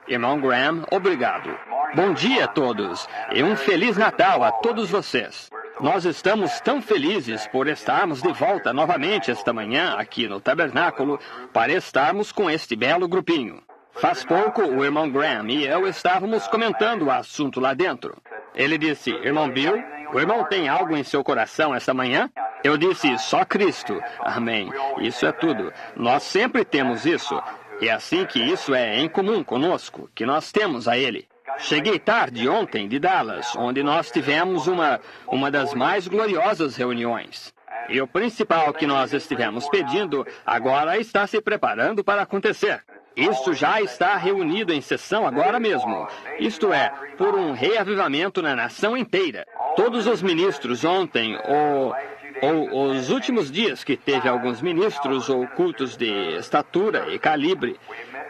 Irmão Graham, obrigado. Bom dia a todos e um Feliz Natal a todos vocês. Nós estamos tão felizes por estarmos de volta novamente esta manhã aqui no tabernáculo para estarmos com este belo grupinho. Faz pouco, o irmão Graham e eu estávamos comentando o assunto lá dentro. Ele disse, irmão Bill, o irmão tem algo em seu coração esta manhã? Eu disse, só Cristo. Amém. Isso é tudo. Nós sempre temos isso. É assim que isso é em comum conosco, que nós temos a Ele. Cheguei tarde ontem de Dallas, onde nós tivemos uma das mais gloriosas reuniões. E o principal que nós estivemos pedindo agora está se preparando para acontecer. Isto já está reunido em sessão agora mesmo. Isto é, por um reavivamento na nação inteira. Todos os ministros ontem, ou os últimos dias que teve alguns ministros ou cultos de estatura e calibre,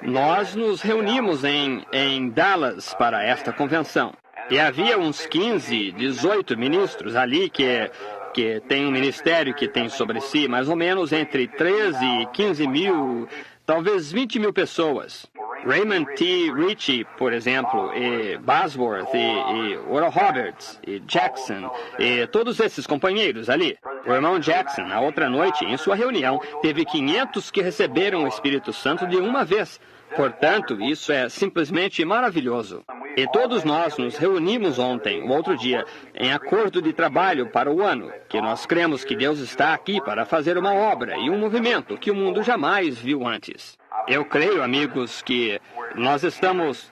nós nos reunimos em Dallas para esta convenção. E havia uns 15, 18 ministros ali que têm um ministério que tem sobre si mais ou menos entre 13 e 15 mil, talvez 20 mil pessoas. Raymond T. Ritchie, por exemplo, e Bosworth, e Oral Roberts, e Jackson, e todos esses companheiros ali. O irmão Jackson, na outra noite, em sua reunião, teve 500 que receberam o Espírito Santo de uma vez. Portanto, isso é simplesmente maravilhoso. E todos nós nos reunimos ontem, o outro dia, em acordo de trabalho para o ano, que nós cremos que Deus está aqui para fazer uma obra e um movimento que o mundo jamais viu antes. Eu creio, amigos, que nós estamos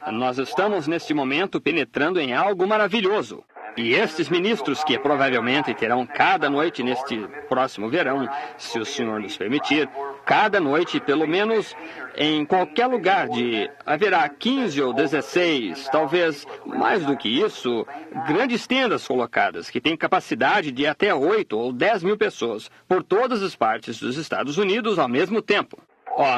neste momento penetrando em algo maravilhoso. E estes ministros que provavelmente terão cada noite neste próximo verão, se o Senhor nos permitir, cada noite, pelo menos em qualquer lugar haverá 15 ou 16, talvez mais do que isso, grandes tendas colocadas que têm capacidade de até 8 ou 10 mil pessoas por todas as partes dos Estados Unidos ao mesmo tempo.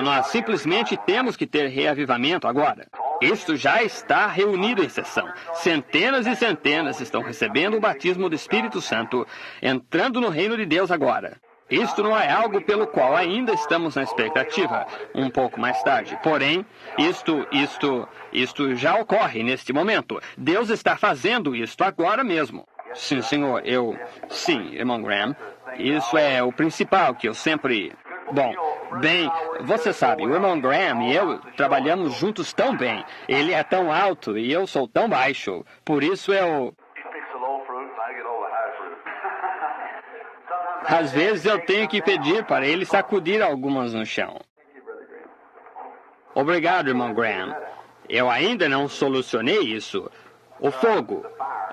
Nós simplesmente temos que ter reavivamento agora. Isto já está reunido em sessão. Centenas e centenas estão recebendo o batismo do Espírito Santo, entrando no reino de Deus agora. Isto não é algo pelo qual ainda estamos na expectativa, um pouco mais tarde. Porém, isto já ocorre neste momento. Deus está fazendo isto agora mesmo. Sim, senhor, Sim, irmão Graham. Isso é o principal que eu sempre... Bem, você sabe, o irmão Graham e eu trabalhamos juntos tão bem. Ele é tão alto e eu sou tão baixo. Por isso às vezes eu tenho que pedir para ele sacudir algumas no chão. Obrigado, irmão Graham. Eu ainda não solucionei isso. O fogo.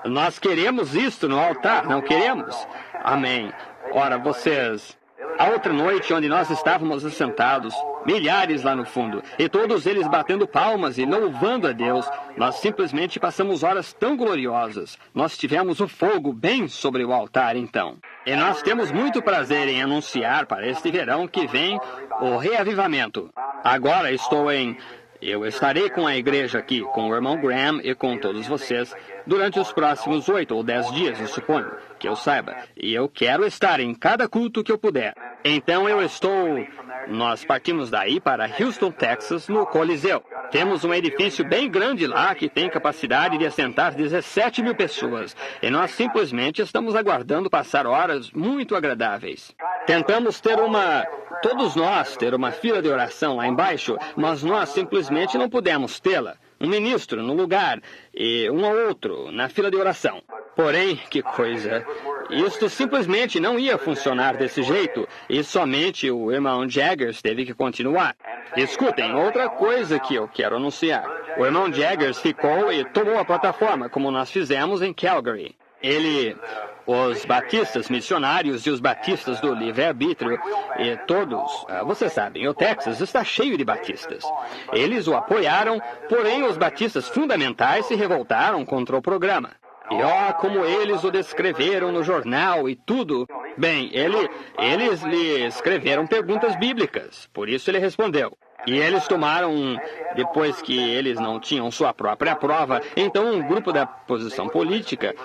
Nós queremos isto no altar, não queremos? Amém. Ora, vocês... A outra noite, onde nós estávamos assentados, milhares lá no fundo, e todos eles batendo palmas e louvando a Deus, nós simplesmente passamos horas tão gloriosas. Nós tivemos o fogo bem sobre o altar, então. E nós temos muito prazer em anunciar para este verão que vem o reavivamento. Agora eu estarei com a igreja aqui, com o irmão Graham e com todos vocês, durante os próximos 8 ou 10 dias, eu suponho, que eu saiba. E eu quero estar em cada culto que eu puder. Então nós partimos daí para Houston, Texas, no Coliseu. Temos um edifício bem grande lá que tem capacidade de assentar 17 mil pessoas. E nós simplesmente estamos aguardando passar horas muito agradáveis. Tentamos todos nós ter uma fila de oração lá embaixo, mas nós simplesmente não pudemos tê-la. Um ministro no lugar e um ou outro na fila de oração. Porém, que coisa, isto simplesmente não ia funcionar desse jeito e somente o irmão Jaggers teve que continuar. Escutem, outra coisa que eu quero anunciar. O irmão Jaggers ficou e tomou a plataforma, como nós fizemos em Calgary. Os batistas missionários e os batistas do livre-arbítrio, e todos, vocês sabem, o Texas está cheio de batistas. Eles o apoiaram, porém os batistas fundamentais se revoltaram contra o programa. E como eles o descreveram no jornal e tudo. Bem, eles lhe escreveram perguntas bíblicas, por isso ele respondeu. E eles tomaram, depois que eles não tinham sua própria prova, então um grupo da posição política,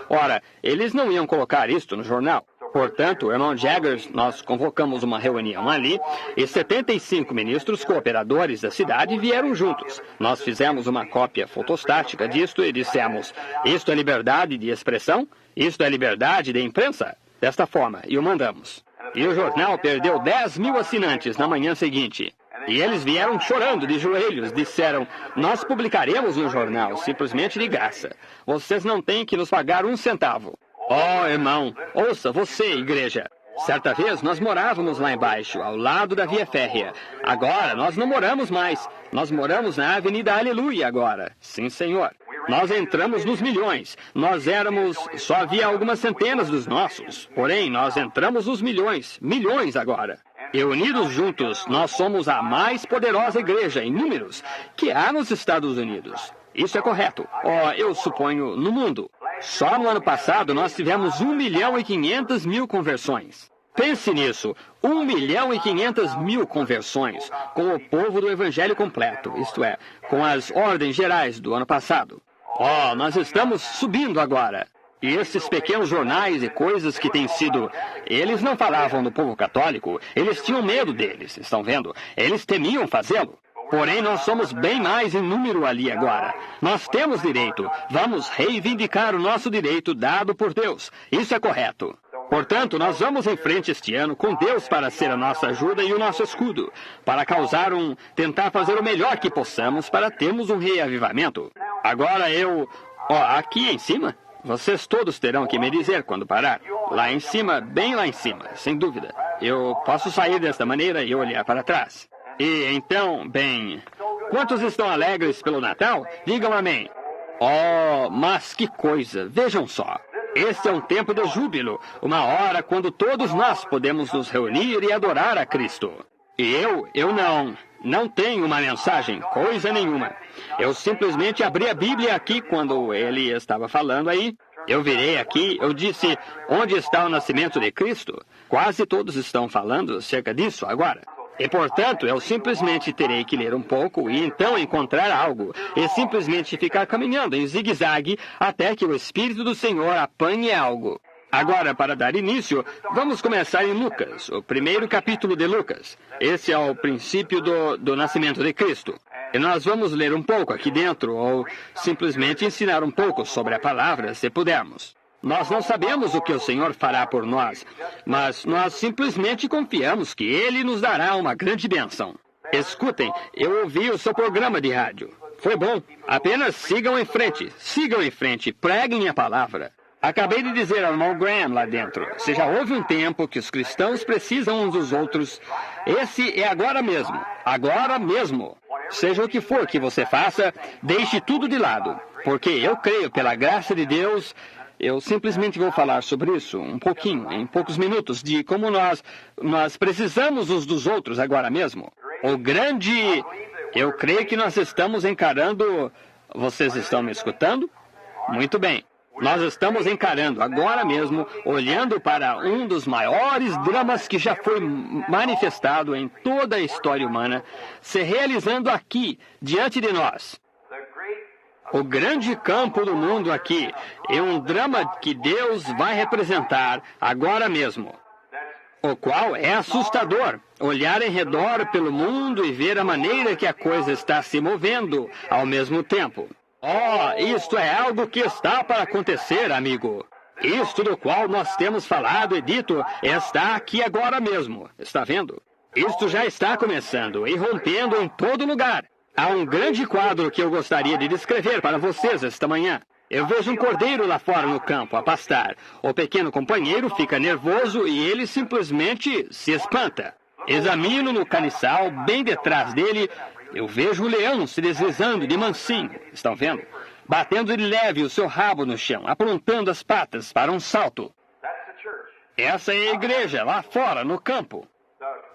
eles não iam colocar isto no jornal. Portanto, irmão Jaggers, nós convocamos uma reunião ali e 75 ministros cooperadores da cidade vieram juntos. Nós fizemos uma cópia fotostática disto e dissemos, isto é liberdade de expressão? Isto é liberdade de imprensa? Desta forma, e o mandamos. E o jornal perdeu 10 mil assinantes na manhã seguinte. E eles vieram chorando de joelhos, disseram, nós publicaremos no jornal, simplesmente de graça. Vocês não têm que nos pagar um centavo. Oh, irmão, ouça, você, igreja. Certa vez nós morávamos lá embaixo, ao lado da via férrea. Agora nós não moramos mais. Nós moramos na Avenida Aleluia agora. Sim, senhor. Nós entramos nos milhões. Só havia algumas centenas dos nossos. Porém, nós entramos nos milhões. Milhões agora. E unidos juntos, nós somos a mais poderosa igreja em números que há nos Estados Unidos. Isso é correto. Eu suponho, no mundo. Só no ano passado nós tivemos 1.500.000 conversões. Pense nisso, 1.500.000 conversões com o povo do Evangelho completo, isto é, com as ordens gerais do ano passado. Nós estamos subindo agora. E esses pequenos jornais e coisas que têm sido... Eles não falavam do povo católico, eles tinham medo deles, estão vendo? Eles temiam fazê-lo. Porém, nós somos bem mais em número ali agora. Nós temos direito. Vamos reivindicar o nosso direito dado por Deus. Isso é correto. Portanto, nós vamos em frente este ano com Deus para ser a nossa ajuda e o nosso escudo, para tentar fazer o melhor que possamos para termos um reavivamento. Agora aqui em cima, vocês todos terão que me dizer quando parar. Lá em cima, bem lá em cima, sem dúvida. Eu posso sair desta maneira e olhar para trás. E então, bem, quantos estão alegres pelo Natal? Digam amém. Mas que coisa, vejam só. Este é um tempo de júbilo, uma hora quando todos nós podemos nos reunir e adorar a Cristo. E eu não tenho uma mensagem, coisa nenhuma. Eu simplesmente abri a Bíblia aqui quando ele estava falando aí. Eu virei aqui, eu disse, onde está o nascimento de Cristo? Quase todos estão falando acerca disso agora. E, portanto, eu simplesmente terei que ler um pouco e então encontrar algo. E simplesmente ficar caminhando em zigue-zague até que o Espírito do Senhor apanhe algo. Agora, para dar início, vamos começar em Lucas, o primeiro capítulo de Lucas. Esse é o princípio do nascimento de Cristo. E nós vamos ler um pouco aqui dentro, ou simplesmente ensinar um pouco sobre a palavra, se pudermos. Nós não sabemos o que o Senhor fará por nós, mas nós simplesmente confiamos que Ele nos dará uma grande bênção. Escutem, eu ouvi o seu programa de rádio. Foi bom. Apenas sigam em frente, preguem a palavra. Acabei de dizer ao irmão Graham lá dentro, se já houve um tempo que os cristãos precisam uns dos outros, esse é agora mesmo. Seja o que for que você faça, deixe tudo de lado, porque eu creio, pela graça de Deus... Eu simplesmente vou falar sobre isso um pouquinho, em poucos minutos, de como nós precisamos uns dos outros agora mesmo. Eu creio que nós estamos encarando... Vocês estão me escutando? Muito bem. Nós estamos encarando agora mesmo, olhando para um dos maiores dramas que já foi manifestado em toda a história humana, se realizando aqui, diante de nós. O grande campo do mundo aqui é um drama que Deus vai representar agora mesmo, o qual é assustador. Olhar em redor pelo mundo e ver a maneira que a coisa está se movendo ao mesmo tempo. Isto é algo que está para acontecer, amigo. Isto do qual nós temos falado e dito está aqui agora mesmo. Está vendo? Isto já está começando e rompendo em todo lugar. Há um grande quadro que eu gostaria de descrever para vocês esta manhã. Eu vejo um cordeiro lá fora no campo a pastar. O pequeno companheiro fica nervoso e ele simplesmente se espanta. Examino no caniçal, bem detrás dele, eu vejo o leão se deslizando de mansinho. Estão vendo? Batendo de leve o seu rabo no chão, aprontando as patas para um salto. Essa é a igreja lá fora no campo.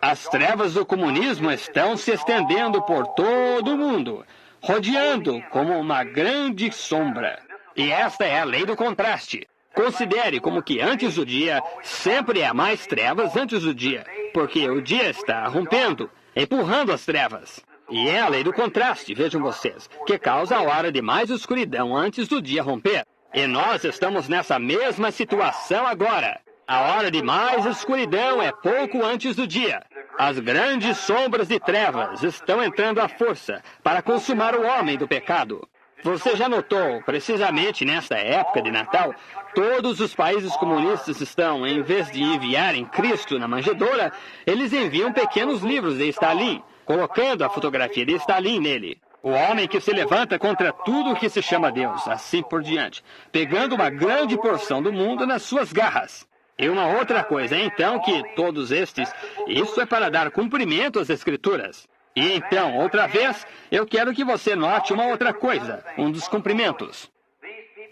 As trevas do comunismo estão se estendendo por todo o mundo, rodeando como uma grande sombra. E esta é a lei do contraste. Considere como que antes do dia sempre há mais trevas antes do dia, porque o dia está rompendo, empurrando as trevas. E é a lei do contraste, vejam vocês, que causa a hora de mais escuridão antes do dia romper. E nós estamos nessa mesma situação agora. A hora de mais escuridão é pouco antes do dia. As grandes sombras de trevas estão entrando à força para consumar o homem do pecado. Você já notou, precisamente nesta época de Natal, todos os países comunistas estão, em vez de enviarem Cristo na manjedoura, eles enviam pequenos livros de Stalin, colocando a fotografia de Stalin nele. O homem que se levanta contra tudo o que se chama Deus, assim por diante, pegando uma grande porção do mundo nas suas garras. E uma outra coisa é então que todos estes, isso é para dar cumprimento às Escrituras. E então, outra vez, eu quero que você note uma outra coisa, um dos cumprimentos.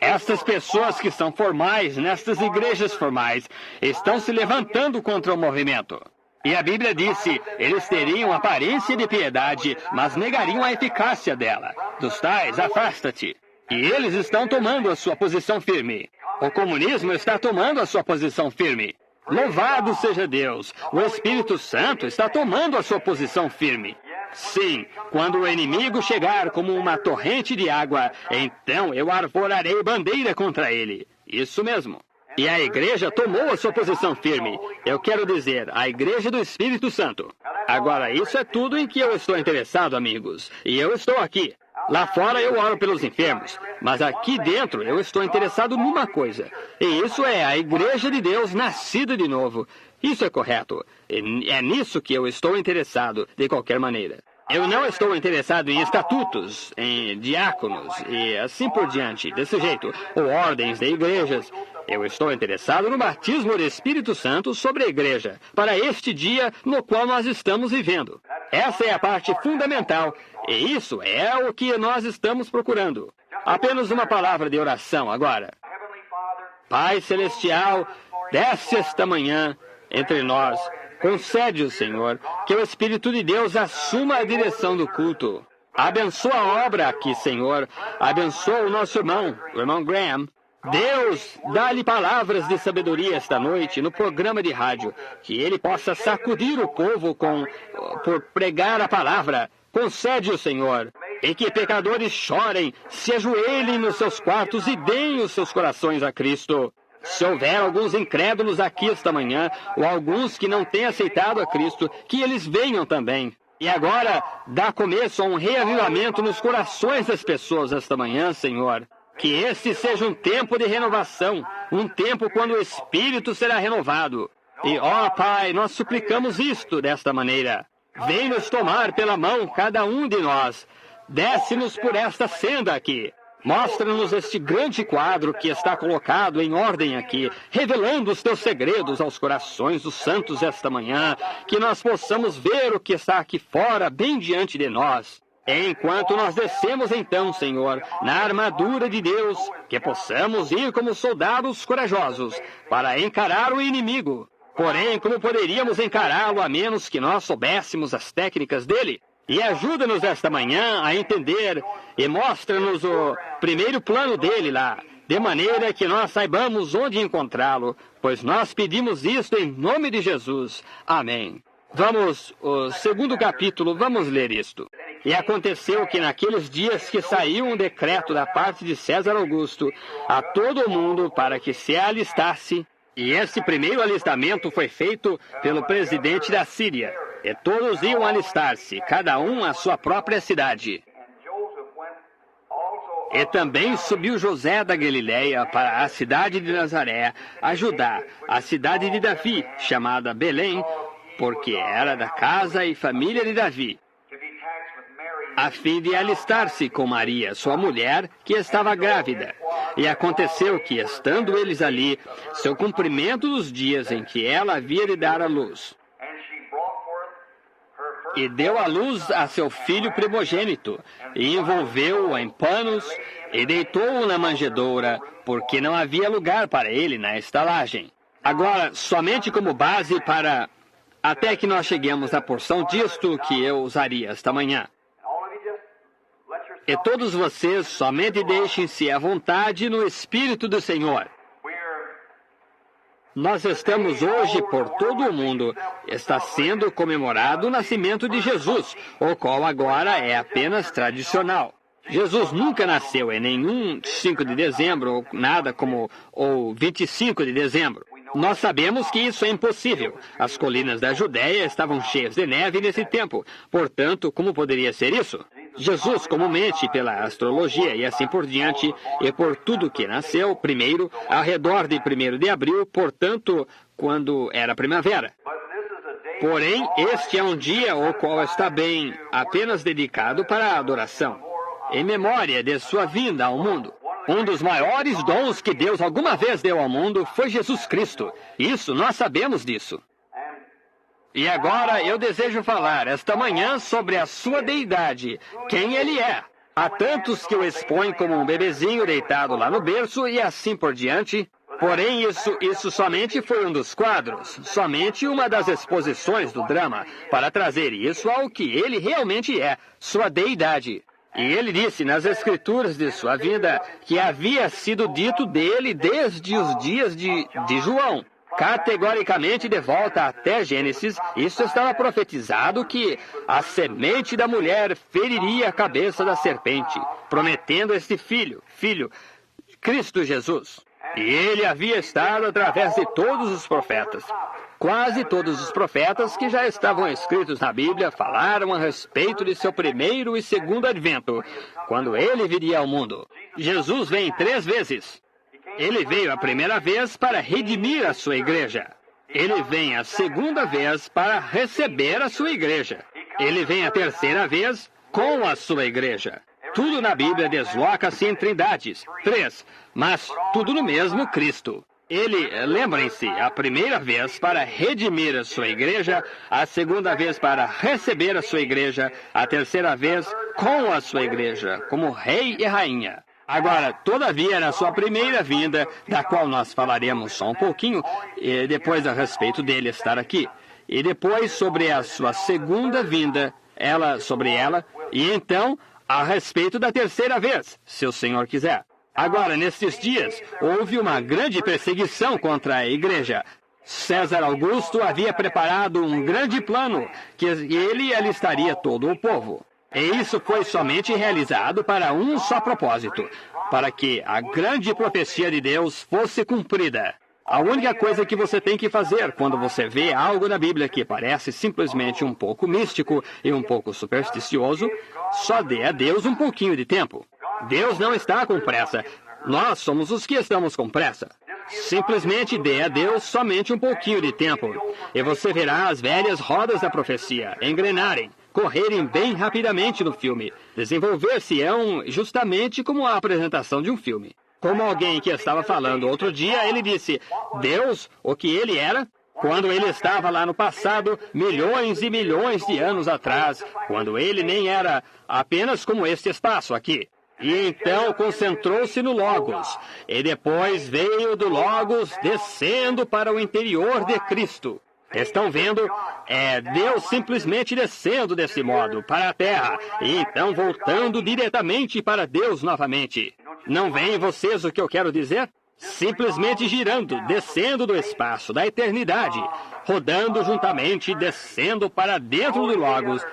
Estas pessoas que são formais, nestas igrejas formais, estão se levantando contra o movimento. E a Bíblia disse, eles teriam aparência de piedade, mas negariam a eficácia dela. Dos tais, afasta-te. E eles estão tomando a sua posição firme. O comunismo está tomando a sua posição firme. Louvado seja Deus! O Espírito Santo está tomando a sua posição firme. Sim, quando o inimigo chegar como uma torrente de água, então eu arvorarei bandeira contra ele. Isso mesmo. E a igreja tomou a sua posição firme. Eu quero dizer, a igreja do Espírito Santo. Agora, isso é tudo em que eu estou interessado, amigos. E eu estou aqui. Lá fora eu oro pelos enfermos, mas aqui dentro eu estou interessado numa coisa. E isso é a igreja de Deus nascida de novo. Isso é correto. E é nisso que eu estou interessado, de qualquer maneira. Eu não estou interessado em estatutos, em diáconos e assim por diante, desse jeito, ou ordens de igrejas. Eu estou interessado no batismo do Espírito Santo sobre a igreja, para este dia no qual nós estamos vivendo. Essa é a parte fundamental, e isso é o que nós estamos procurando. Apenas uma palavra de oração agora. Pai Celestial, desce esta manhã entre nós. Concede-o, Senhor, que o Espírito de Deus assuma a direção do culto. Abençoa a obra aqui, Senhor. Abençoa o nosso irmão, o irmão Graham. Deus, dá-lhe palavras de sabedoria esta noite no programa de rádio, que ele possa sacudir o povo por pregar a palavra. Concede-o, Senhor, e que pecadores chorem, se ajoelhem nos seus quartos e deem os seus corações a Cristo. Se houver alguns incrédulos aqui esta manhã, ou alguns que não têm aceitado a Cristo, que eles venham também. E agora, dá começo a um reavivamento nos corações das pessoas esta manhã, Senhor. Que este seja um tempo de renovação, um tempo quando o Espírito será renovado. E, ó Pai, nós suplicamos isto desta maneira. Vem nos tomar pela mão cada um de nós. Desce-nos por esta senda aqui. Mostra-nos este grande quadro que está colocado em ordem aqui, revelando os teus segredos aos corações dos santos esta manhã, que nós possamos ver o que está aqui fora, bem diante de nós. Enquanto nós descemos então, Senhor, na armadura de Deus, que possamos ir como soldados corajosos para encarar o inimigo. Porém, como poderíamos encará-lo a menos que nós soubéssemos as técnicas dele? E ajuda-nos esta manhã a entender e mostra-nos o primeiro plano dele lá, de maneira que nós saibamos onde encontrá-lo, pois nós pedimos isto em nome de Jesus. Amém. Vamos, o segundo capítulo, vamos ler isto. E aconteceu que naqueles dias que saiu um decreto da parte de César Augusto a todo o mundo para que se alistasse, e esse primeiro alistamento foi feito pelo presidente da Síria. E todos iam alistar-se, cada um à sua própria cidade. E também subiu José da Galileia para a cidade de Nazaré, a Judá, a cidade de Davi, chamada Belém, porque era da casa e família de Davi, a fim de alistar-se com Maria, sua mulher, que estava grávida. E aconteceu que, estando eles ali, seu cumprimento dos dias em que ela havia de dar à luz. E deu à luz a seu filho primogênito, e envolveu-o em panos, e deitou-o na manjedoura, porque não havia lugar para ele na estalagem. Agora, somente como base para... até que nós cheguemos à porção disto que eu usaria esta manhã. E todos vocês somente deixem-se à vontade no Espírito do Senhor. Nós estamos hoje por todo o mundo. Está sendo comemorado o nascimento de Jesus, o qual agora é apenas tradicional. Jesus nunca nasceu em nenhum 5 de dezembro, ou nada como o 25 de dezembro. Nós sabemos que isso é impossível. As colinas da Judéia estavam cheias de neve nesse tempo. Portanto, como poderia ser isso? Jesus, comumente pela astrologia e assim por diante, e por tudo que nasceu, primeiro, ao redor de 1º de abril, portanto, quando era primavera. Porém, este é um dia o qual está bem apenas dedicado para a adoração, em memória de sua vinda ao mundo. Um dos maiores dons que Deus alguma vez deu ao mundo foi Jesus Cristo. Isso, nós sabemos disso. E agora eu desejo falar esta manhã sobre a sua deidade, quem ele é. Há tantos que o expõem como um bebezinho deitado lá no berço e assim por diante. Porém, isso somente foi um dos quadros, somente uma das exposições do drama, para trazer isso ao que ele realmente é, sua deidade. E ele disse nas Escrituras de sua vinda que havia sido dito dele desde os dias de João. Categoricamente, de volta até Gênesis, isso estava profetizado que a semente da mulher feriria a cabeça da serpente, prometendo este filho, Cristo Jesus. E ele havia estado através de todos os profetas. Quase todos os profetas que já estavam escritos na Bíblia falaram a respeito de seu primeiro e segundo advento, quando ele viria ao mundo. Jesus vem 3 vezes. Ele veio a primeira vez para redimir a sua igreja. Ele vem a segunda vez para receber a sua igreja. Ele vem a terceira vez com a sua igreja. Tudo na Bíblia desloca-se em trindades, 3, mas tudo no mesmo Cristo. Ele, lembrem-se, a primeira vez para redimir a sua igreja, a segunda vez para receber a sua igreja, a terceira vez com a sua igreja, como rei e rainha. Agora, todavia, na sua primeira vinda, da qual nós falaremos só um pouquinho, e depois a respeito dele estar aqui, e depois sobre a sua segunda vinda, sobre ela, e então a respeito da terceira vez, se o Senhor quiser. Agora, nestes dias, houve uma grande perseguição contra a igreja. César Augusto havia preparado um grande plano, que ele alistaria todo o povo. E isso foi somente realizado para um só propósito, para que a grande profecia de Deus fosse cumprida. A única coisa que você tem que fazer quando você vê algo na Bíblia que parece simplesmente um pouco místico e um pouco supersticioso, só dê a Deus um pouquinho de tempo. Deus não está com pressa. Nós somos os que estamos com pressa. Simplesmente dê a Deus somente um pouquinho de tempo, e você verá as velhas rodas da profecia engrenarem, correrem bem rapidamente no filme, desenvolver-se-ão justamente como a apresentação de um filme. Como alguém que estava falando outro dia, ele disse, Deus, o que ele era, quando ele estava lá no passado, milhões e milhões de anos atrás, quando ele nem era apenas como este espaço aqui. E então concentrou-se no Logos, e depois veio do Logos descendo para o interior de Cristo. Estão vendo? É Deus simplesmente descendo desse modo para a terra, e então voltando diretamente para Deus novamente. Não veem vocês o que eu quero dizer? Simplesmente girando, descendo do espaço, da eternidade, rodando juntamente, descendo para dentro do Logos,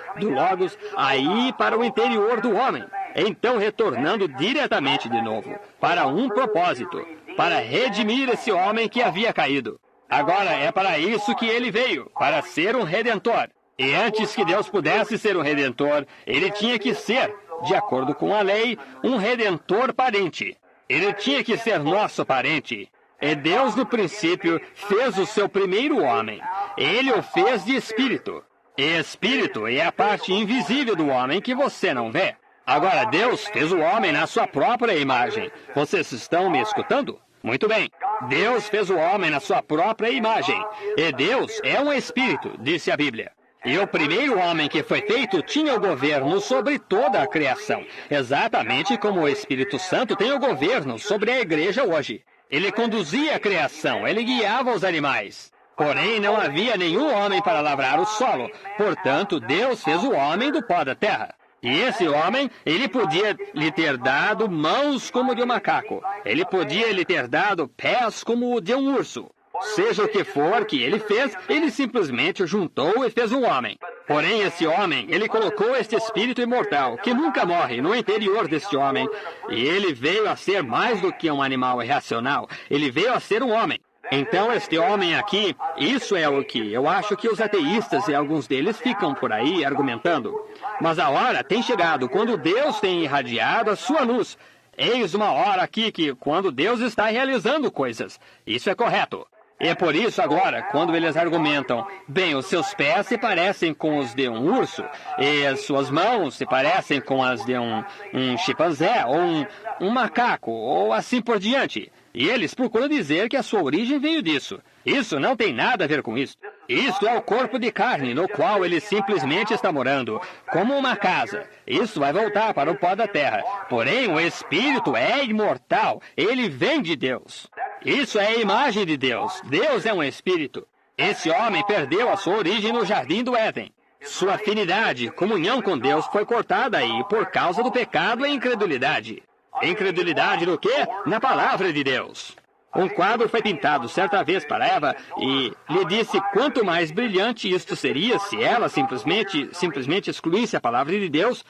aí para o interior do homem. Então retornando diretamente de novo, para um propósito, para redimir esse homem que havia caído. Agora é para isso que ele veio, para ser um redentor. E antes que Deus pudesse ser um redentor, ele tinha que ser, de acordo com a lei, um redentor parente. Ele tinha que ser nosso parente. E Deus, no princípio, fez o seu primeiro homem. Ele o fez de espírito. E espírito é a parte invisível do homem que você não vê. Agora, Deus fez o homem na sua própria imagem. Vocês estão me escutando? Muito bem. Deus fez o homem na sua própria imagem. E Deus é um espírito, disse a Bíblia. E o primeiro homem que foi feito tinha o governo sobre toda a criação, exatamente como o Espírito Santo tem o governo sobre a igreja hoje. Ele conduzia a criação, ele guiava os animais. Porém, não havia nenhum homem para lavrar o solo. Portanto, Deus fez o homem do pó da terra. E esse homem, ele podia lhe ter dado mãos como de um macaco. Ele podia lhe ter dado pés como o de um urso. Seja o que for que ele fez, ele simplesmente o juntou e fez um homem. Porém, esse homem, ele colocou este espírito imortal, que nunca morre, no interior deste homem. E ele veio a ser mais do que um animal irracional. Ele veio a ser um homem. Então, este homem aqui, isso é o que eu acho que os ateístas e alguns deles ficam por aí argumentando. Mas a hora tem chegado quando Deus tem irradiado a sua luz. Eis uma hora aqui que quando Deus está realizando coisas. Isso é correto. E é por isso agora, quando eles argumentam, bem, os seus pés se parecem com os de um urso, e as suas mãos se parecem com as de um chimpanzé, ou um macaco, ou assim por diante. E eles procuram dizer que a sua origem veio disso. Isso não tem nada a ver com isso. Isto é o corpo de carne no qual ele simplesmente está morando, como uma casa. Isso vai voltar para o pó da terra. Porém, o espírito é imortal. Ele vem de Deus. Isso é a imagem de Deus. Deus é um espírito. Esse homem perdeu a sua origem no jardim do Éden. Sua afinidade, comunhão com Deus foi cortada aí por causa do pecado e incredulidade. Incredulidade no quê? Na palavra de Deus. Um quadro foi pintado certa vez para Eva e lhe disse quanto mais brilhante isto seria se ela simplesmente excluísse a palavra de Deus.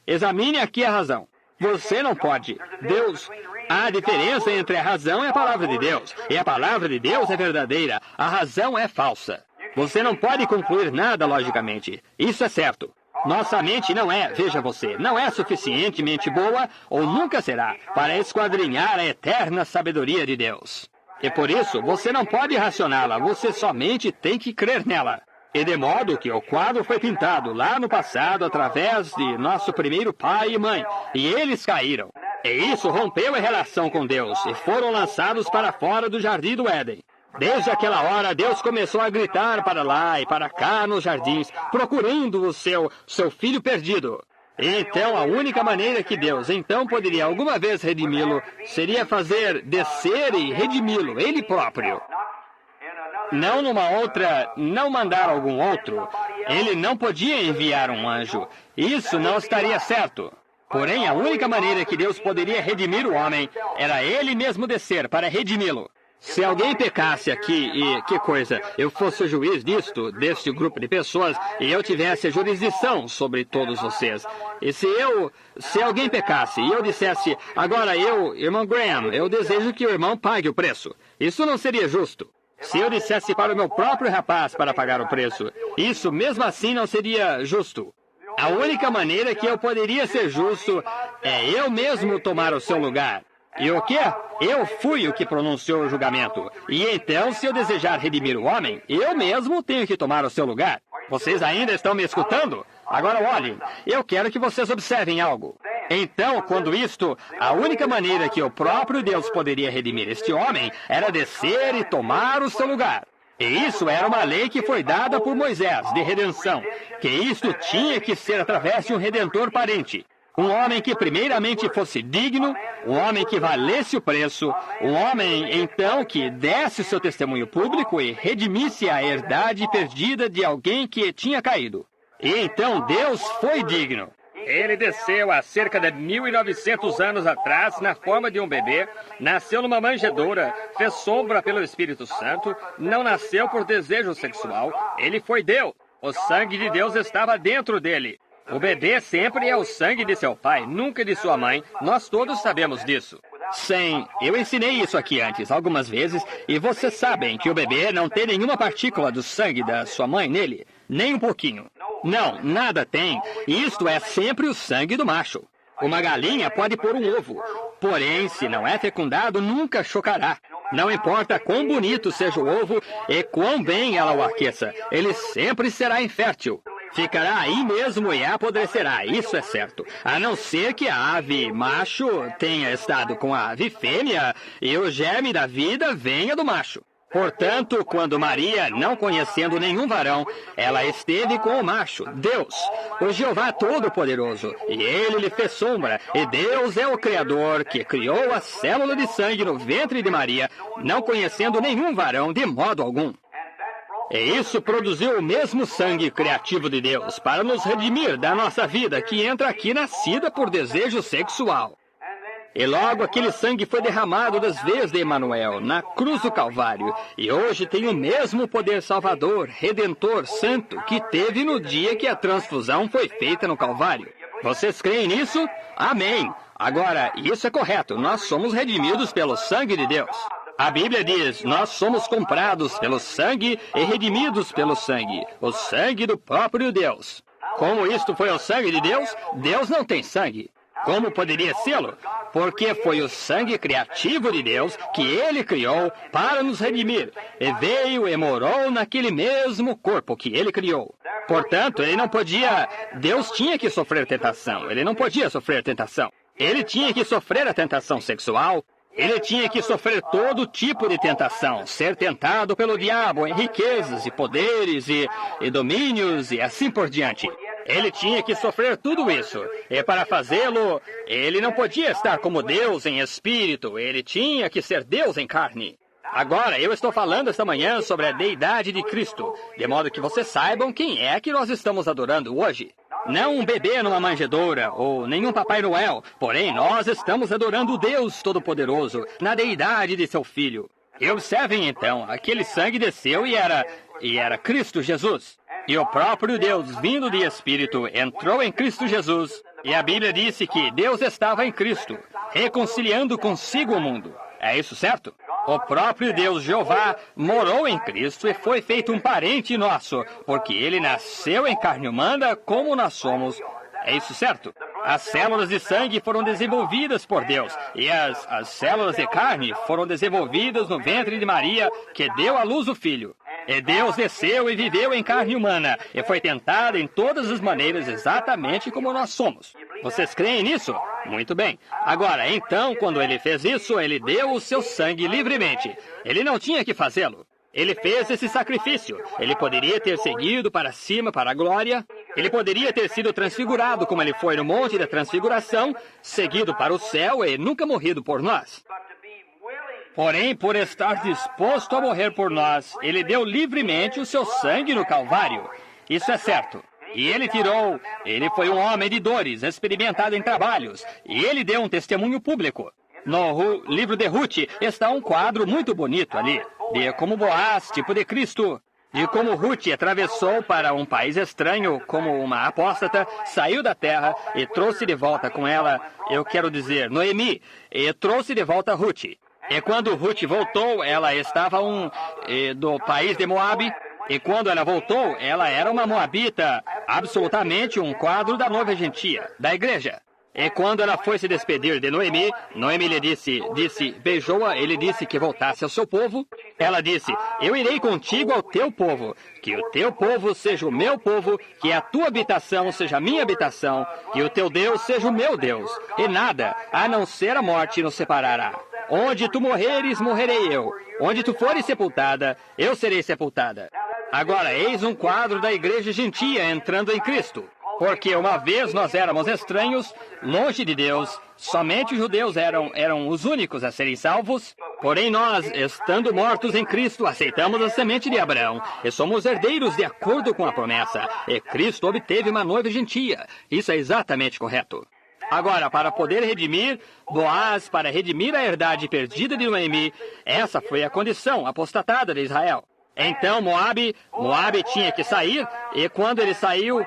Examine aqui a razão. Você não pode. Deus... Há diferença entre a razão e a palavra de Deus. E a palavra de Deus é verdadeira. A razão é falsa. Você não pode concluir nada logicamente. Isso é certo. Nossa mente não é, veja você, não é suficientemente boa, ou nunca será, para esquadrinhar a eterna sabedoria de Deus. E por isso, você não pode racioná-la, você somente tem que crer nela. E de modo que o quadro foi pintado lá no passado através de nosso primeiro pai e mãe, e eles caíram. E isso rompeu a relação com Deus, e foram lançados para fora do jardim do Éden. Desde aquela hora, Deus começou a gritar para lá e para cá nos jardins, procurando o seu filho perdido. E então, a única maneira que Deus então poderia alguma vez redimi-lo seria fazer descer e redimi-lo, ele próprio. Não não mandar algum outro. Ele não podia enviar um anjo. Isso não estaria certo. Porém, a única maneira que Deus poderia redimir o homem era ele mesmo descer para redimi-lo. Se alguém pecasse aqui e, que coisa, eu fosse o juiz deste grupo de pessoas, e eu tivesse a jurisdição sobre todos vocês. E se alguém pecasse e eu dissesse, agora irmão Graham, eu desejo que o irmão pague o preço. Isso não seria justo. Se eu dissesse para o meu próprio rapaz para pagar o preço, isso mesmo assim não seria justo. A única maneira que eu poderia ser justo é eu mesmo tomar o seu lugar. E o quê? Eu fui o que pronunciou o julgamento. E então, se eu desejar redimir o homem, eu mesmo tenho que tomar o seu lugar. Vocês ainda estão me escutando? Agora olhem, eu quero que vocês observem algo. Então, a única maneira que o próprio Deus poderia redimir este homem era descer e tomar o seu lugar. E isso era uma lei que foi dada por Moisés, de redenção, que isto tinha que ser através de um redentor parente. Um homem que primeiramente fosse digno, um homem que valesse o preço, um homem, então, que desse seu testemunho público e redimisse a herdade perdida de alguém que tinha caído. E então Deus foi digno. Ele desceu há cerca de 1.900 anos atrás na forma de um bebê, nasceu numa manjedoura, fez sombra pelo Espírito Santo, não nasceu por desejo sexual, ele foi Deus. O sangue de Deus estava dentro dele. O bebê sempre é o sangue de seu pai, nunca de sua mãe. Nós todos sabemos disso. Eu ensinei isso aqui antes, algumas vezes, e vocês sabem que o bebê não tem nenhuma partícula do sangue da sua mãe nele, nem um pouquinho. Não, nada tem. Isto é sempre o sangue do macho. Uma galinha pode pôr um ovo, porém, se não é fecundado, nunca chocará. Não importa quão bonito seja o ovo e quão bem ela o aqueça, ele sempre será infértil. Ficará aí mesmo e apodrecerá, isso é certo. A não ser que a ave macho tenha estado com a ave fêmea e o germe da vida venha do macho. Portanto, quando Maria, não conhecendo nenhum varão, ela esteve com o macho, Deus, o Jeová Todo-Poderoso, e ele lhe fez sombra, e Deus é o Criador que criou a célula de sangue no ventre de Maria, não conhecendo nenhum varão de modo algum. E isso produziu o mesmo sangue criativo de Deus para nos redimir da nossa vida que entra aqui nascida por desejo sexual. E logo aquele sangue foi derramado das veias de Emanuel na cruz do Calvário. E hoje tem o mesmo poder salvador, redentor, santo que teve no dia que a transfusão foi feita no Calvário. Vocês creem nisso? Amém. Agora, isso é correto. Nós somos redimidos pelo sangue de Deus. A Bíblia diz, nós somos comprados pelo sangue e redimidos pelo sangue, o sangue do próprio Deus. Como isto foi o sangue de Deus? Deus não tem sangue. Como poderia sê-lo? Porque foi o sangue criativo de Deus que Ele criou para nos redimir. E veio e morou naquele mesmo corpo que Ele criou. Portanto, Ele não podia... Deus tinha que sofrer tentação. Ele não podia sofrer tentação. Ele tinha que sofrer a tentação sexual. Ele tinha que sofrer todo tipo de tentação, ser tentado pelo diabo em riquezas e poderes e domínios e assim por diante. Ele tinha que sofrer tudo isso. E para fazê-lo, ele não podia estar como Deus em espírito. Ele tinha que ser Deus em carne. Agora, eu estou falando esta manhã sobre a deidade de Cristo, de modo que vocês saibam quem é que nós estamos adorando hoje. Não um bebê numa manjedoura, ou nenhum Papai Noel. Porém, nós estamos adorando o Deus Todo-Poderoso, na deidade de seu Filho. E observem então, aquele sangue desceu e era Cristo Jesus. E o próprio Deus, vindo de Espírito, entrou em Cristo Jesus. E a Bíblia disse que Deus estava em Cristo, reconciliando consigo o mundo. É isso certo? O próprio Deus Jeová morou em Cristo e foi feito um parente nosso, porque ele nasceu em carne humana como nós somos. É isso certo? As células de sangue foram desenvolvidas por Deus, e as células de carne foram desenvolvidas no ventre de Maria, que deu à luz o Filho. E Deus desceu e viveu em carne humana, e foi tentado em todas as maneiras exatamente como nós somos. Vocês creem nisso? Muito bem. Agora, então, quando ele fez isso, ele deu o seu sangue livremente. Ele não tinha que fazê-lo. Ele fez esse sacrifício. Ele poderia ter seguido para cima, para a glória. Ele poderia ter sido transfigurado, como ele foi no Monte da Transfiguração, seguido para o céu e nunca morrido por nós. Porém, por estar disposto a morrer por nós, ele deu livremente o seu sangue no Calvário. Isso é certo. E ele foi um homem de dores, experimentado em trabalhos, e ele deu um testemunho público. No livro de Ruth está um quadro muito bonito ali, de como Boaz, tipo de Cristo, de como Ruth atravessou para um país estranho, como uma apóstata, saiu da terra e trouxe de volta com ela, eu quero dizer, Noemi, e trouxe de volta Ruth. E quando Ruth voltou, ela estava do país de Moabe. E quando ela voltou, ela era uma moabita, absolutamente um quadro da noiva gentia, da igreja. E quando ela foi se despedir de Noemi, Noemi lhe beijou-a, ele disse que voltasse ao seu povo. Ela disse, eu irei contigo ao teu povo, que o teu povo seja o meu povo, que a tua habitação seja a minha habitação, que o teu Deus seja o meu Deus, e nada, a não ser a morte, nos separará. Onde tu morreres, morrerei eu. Onde tu fores sepultada, eu serei sepultada. Agora, eis um quadro da igreja gentia entrando em Cristo. Porque uma vez nós éramos estranhos, longe de Deus, somente os judeus eram os únicos a serem salvos. Porém nós, estando mortos em Cristo, aceitamos a semente de Abraão e somos herdeiros de acordo com a promessa. E Cristo obteve uma noiva gentia. Isso é exatamente correto. Agora, para poder redimir Boaz, para redimir a herdade perdida de Noemi, essa foi a condição apostatada de Israel. Então Moabe tinha que sair, e quando ele saiu,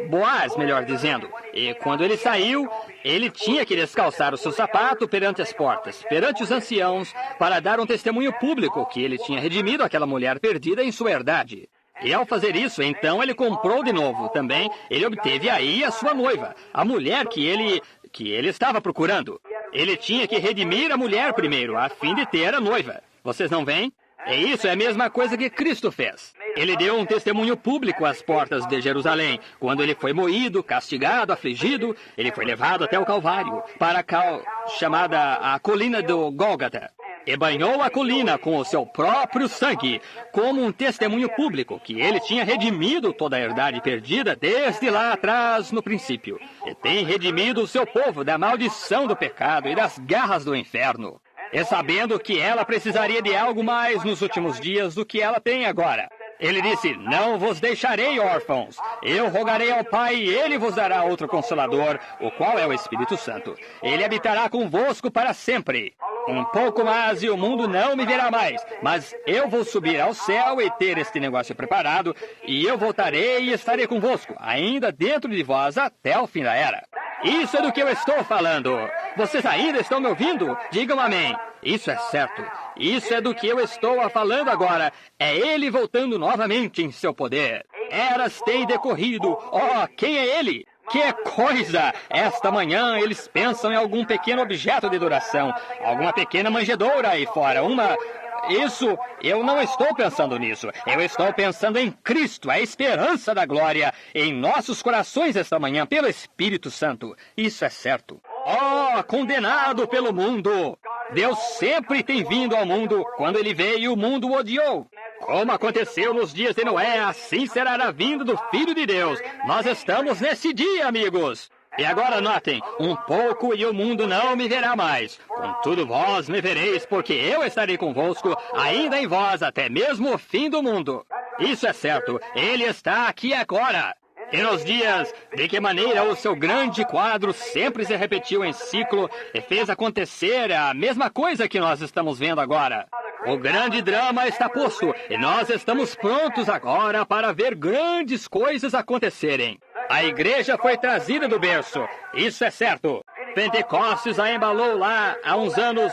Boaz, melhor dizendo, e quando ele saiu, ele tinha que descalçar o seu sapato perante as portas, perante os anciãos, para dar um testemunho público que ele tinha redimido aquela mulher perdida em sua herdade. E ao fazer isso, então, ele comprou de novo também, ele obteve aí a sua noiva, a mulher que ele estava procurando. Ele tinha que redimir a mulher primeiro, a fim de ter a noiva. Vocês não veem? E isso é a mesma coisa que Cristo fez. Ele deu um testemunho público às portas de Jerusalém. Quando ele foi moído, castigado, afligido, ele foi levado até o Calvário, para a chamada a colina do Gólgota. E banhou a colina com o seu próprio sangue, como um testemunho público que ele tinha redimido toda a herdade perdida desde lá atrás, no princípio. E tem redimido o seu povo da maldição do pecado e das garras do inferno. E sabendo que ela precisaria de algo mais nos últimos dias do que ela tem agora. Ele disse, não vos deixarei órfãos. Eu rogarei ao Pai e Ele vos dará outro Consolador, o qual é o Espírito Santo. Ele habitará convosco para sempre. Um pouco mais e o mundo não me verá mais, mas eu vou subir ao céu e ter este negócio preparado, e eu voltarei e estarei convosco, ainda dentro de vós até o fim da era. Isso é do que eu estou falando. Vocês ainda estão me ouvindo? Digam amém. Isso é certo. Isso é do que eu estou falando agora. É Ele voltando novamente em seu poder. Eras têm decorrido. Oh, quem é Ele? Que coisa! Esta manhã eles pensam em algum pequeno objeto de adoração, alguma pequena manjedoura aí fora, Isso, eu não estou pensando nisso. Eu estou pensando em Cristo, a esperança da glória, em nossos corações esta manhã, pelo Espírito Santo. Isso é certo. Oh, condenado pelo mundo! Deus sempre tem vindo ao mundo. Quando Ele veio, o mundo o odiou. Como aconteceu nos dias de Noé, assim será a vinda do Filho de Deus. Nós estamos nesse dia, amigos. E agora notem, um pouco e o mundo não me verá mais. Contudo vós me vereis, porque eu estarei convosco, ainda em vós, até mesmo o fim do mundo. Isso é certo, Ele está aqui agora. E nos dias, de que maneira o seu grande quadro sempre se repetiu em ciclo e fez acontecer a mesma coisa que nós estamos vendo agora. O grande drama está posto e nós estamos prontos agora para ver grandes coisas acontecerem. A igreja foi trazida do berço, isso é certo. Pentecostes a embalou lá há uns anos,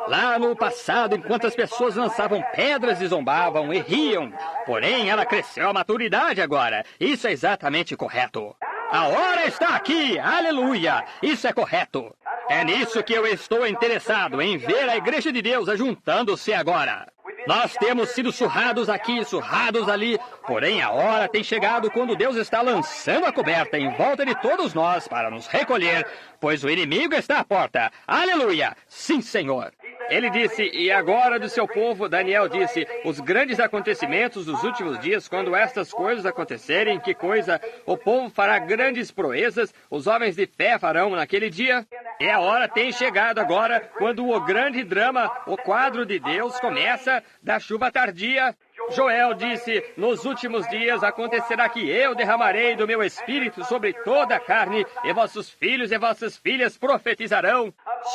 lá no passado, enquanto as pessoas lançavam pedras e zombavam e riam. Porém, ela cresceu à maturidade agora. Isso é exatamente correto. A hora está aqui, aleluia! Isso é correto. É nisso que eu estou interessado, em ver a Igreja de Deus ajuntando-se agora. Nós temos sido surrados aqui, surrados ali, porém a hora tem chegado quando Deus está lançando a coberta em volta de todos nós para nos recolher, pois o inimigo está à porta. Aleluia! Sim, Senhor. Ele disse, e agora do seu povo, Daniel disse, os grandes acontecimentos dos últimos dias, quando estas coisas acontecerem, que coisa, o povo fará grandes proezas, os homens de fé farão naquele dia. E a hora tem chegado agora, quando o grande drama, o quadro de Deus, começa da chuva tardia. Joel disse, nos últimos dias acontecerá que eu derramarei do meu espírito sobre toda a carne, e vossos filhos e vossas filhas profetizarão.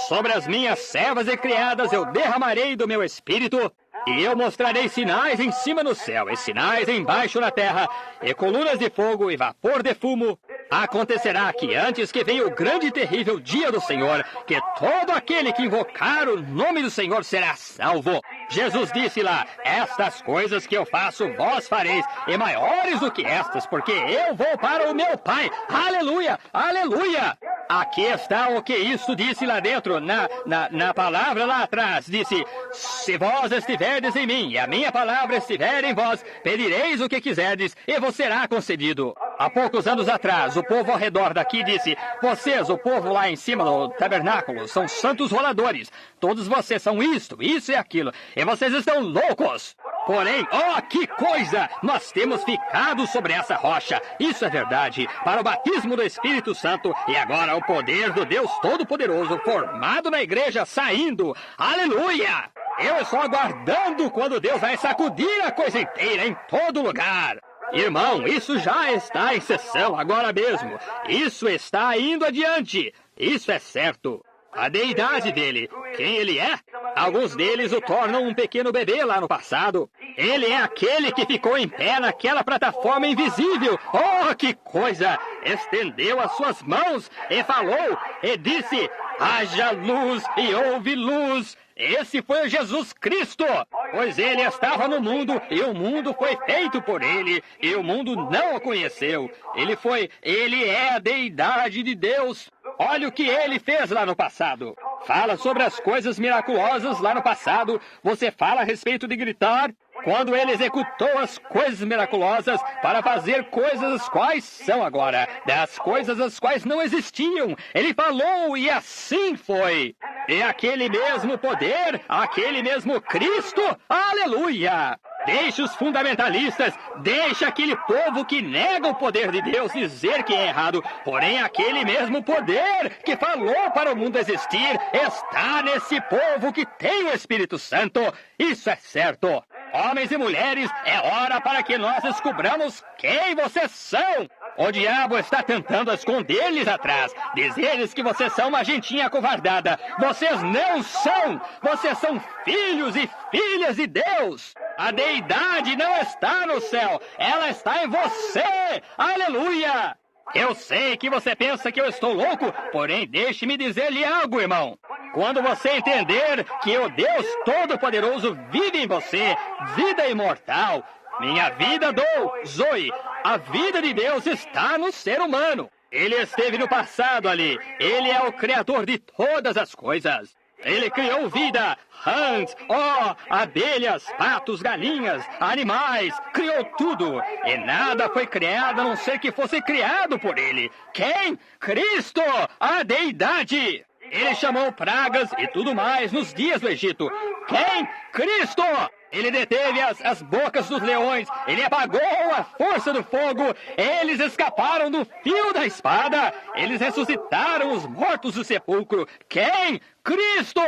Sobre as minhas servas e criadas eu derramarei do meu espírito, e eu mostrarei sinais em cima no céu, e sinais embaixo na terra, e colunas de fogo e vapor de fumo. Acontecerá que antes que venha o grande e terrível dia do Senhor, que todo aquele que invocar o nome do Senhor será salvo. Jesus disse lá, estas coisas que eu faço, vós fareis, e maiores do que estas, porque eu vou para o meu Pai. Aleluia, aleluia. Aqui está o que isso disse lá dentro, na palavra lá atrás. Disse, se vós estiverdes em mim, e a minha palavra estiver em vós, pedireis o que quiserdes, e vos será concedido. Há poucos anos atrás, o povo ao redor daqui disse, vocês, o povo lá em cima do tabernáculo, são santos roladores. Todos vocês são isto, isso e aquilo, e vocês estão loucos. Porém, oh, que coisa! Nós temos ficado sobre essa rocha. Isso é verdade, para o batismo do Espírito Santo, e agora o poder do Deus Todo-Poderoso formado na igreja saindo. Aleluia! Eu estou aguardando quando Deus vai sacudir a coisa inteira em todo lugar. Irmão, isso já está em sessão agora mesmo. Isso está indo adiante. Isso é certo. A deidade dele, quem ele é? Alguns deles o tornam um pequeno bebê lá no passado. Ele é aquele que ficou em pé naquela plataforma invisível. Oh, que coisa! Estendeu as suas mãos e falou e disse, haja luz e houve luz. Esse foi o Jesus Cristo, pois ele estava no mundo e o mundo foi feito por ele e o mundo não o conheceu. Ele é a deidade de Deus. Olha o que ele fez lá no passado. Fala sobre as coisas miraculosas lá no passado. Você fala a respeito de gritar. Quando ele executou as coisas miraculosas para fazer coisas as quais são agora, das coisas as quais não existiam. Ele falou e assim foi. E aquele mesmo poder, aquele mesmo Cristo, aleluia! Deixe os fundamentalistas, deixe aquele povo que nega o poder de Deus dizer que é errado. Porém, aquele mesmo poder que falou para o mundo existir está nesse povo que tem o Espírito Santo. Isso é certo. Homens e mulheres, é hora para que nós descobramos quem vocês são. O diabo está tentando esconder-lhes atrás, dizer-lhes que vocês são uma gentinha acovardada. Vocês não são. Vocês são filhos e filhas de Deus. A deidade não está no céu, ela está em você. Aleluia! Eu sei que você pensa que eu estou louco, porém deixe-me dizer-lhe algo, irmão. Quando você entender que o Deus Todo-Poderoso vive em você, vida imortal, minha vida dou, Zoe, a vida de Deus está no ser humano. Ele esteve no passado ali. Ele é o Criador de todas as coisas. Ele criou vida, rãs, abelhas, patos, galinhas, animais, criou tudo. E nada foi criado a não ser que fosse criado por ele. Quem? Cristo, a deidade. Ele chamou pragas e tudo mais nos dias do Egito. Quem? Cristo! Ele deteve as bocas dos leões. Ele apagou a força do fogo. Eles escaparam do fio da espada. Eles ressuscitaram os mortos do sepulcro. Quem? Cristo!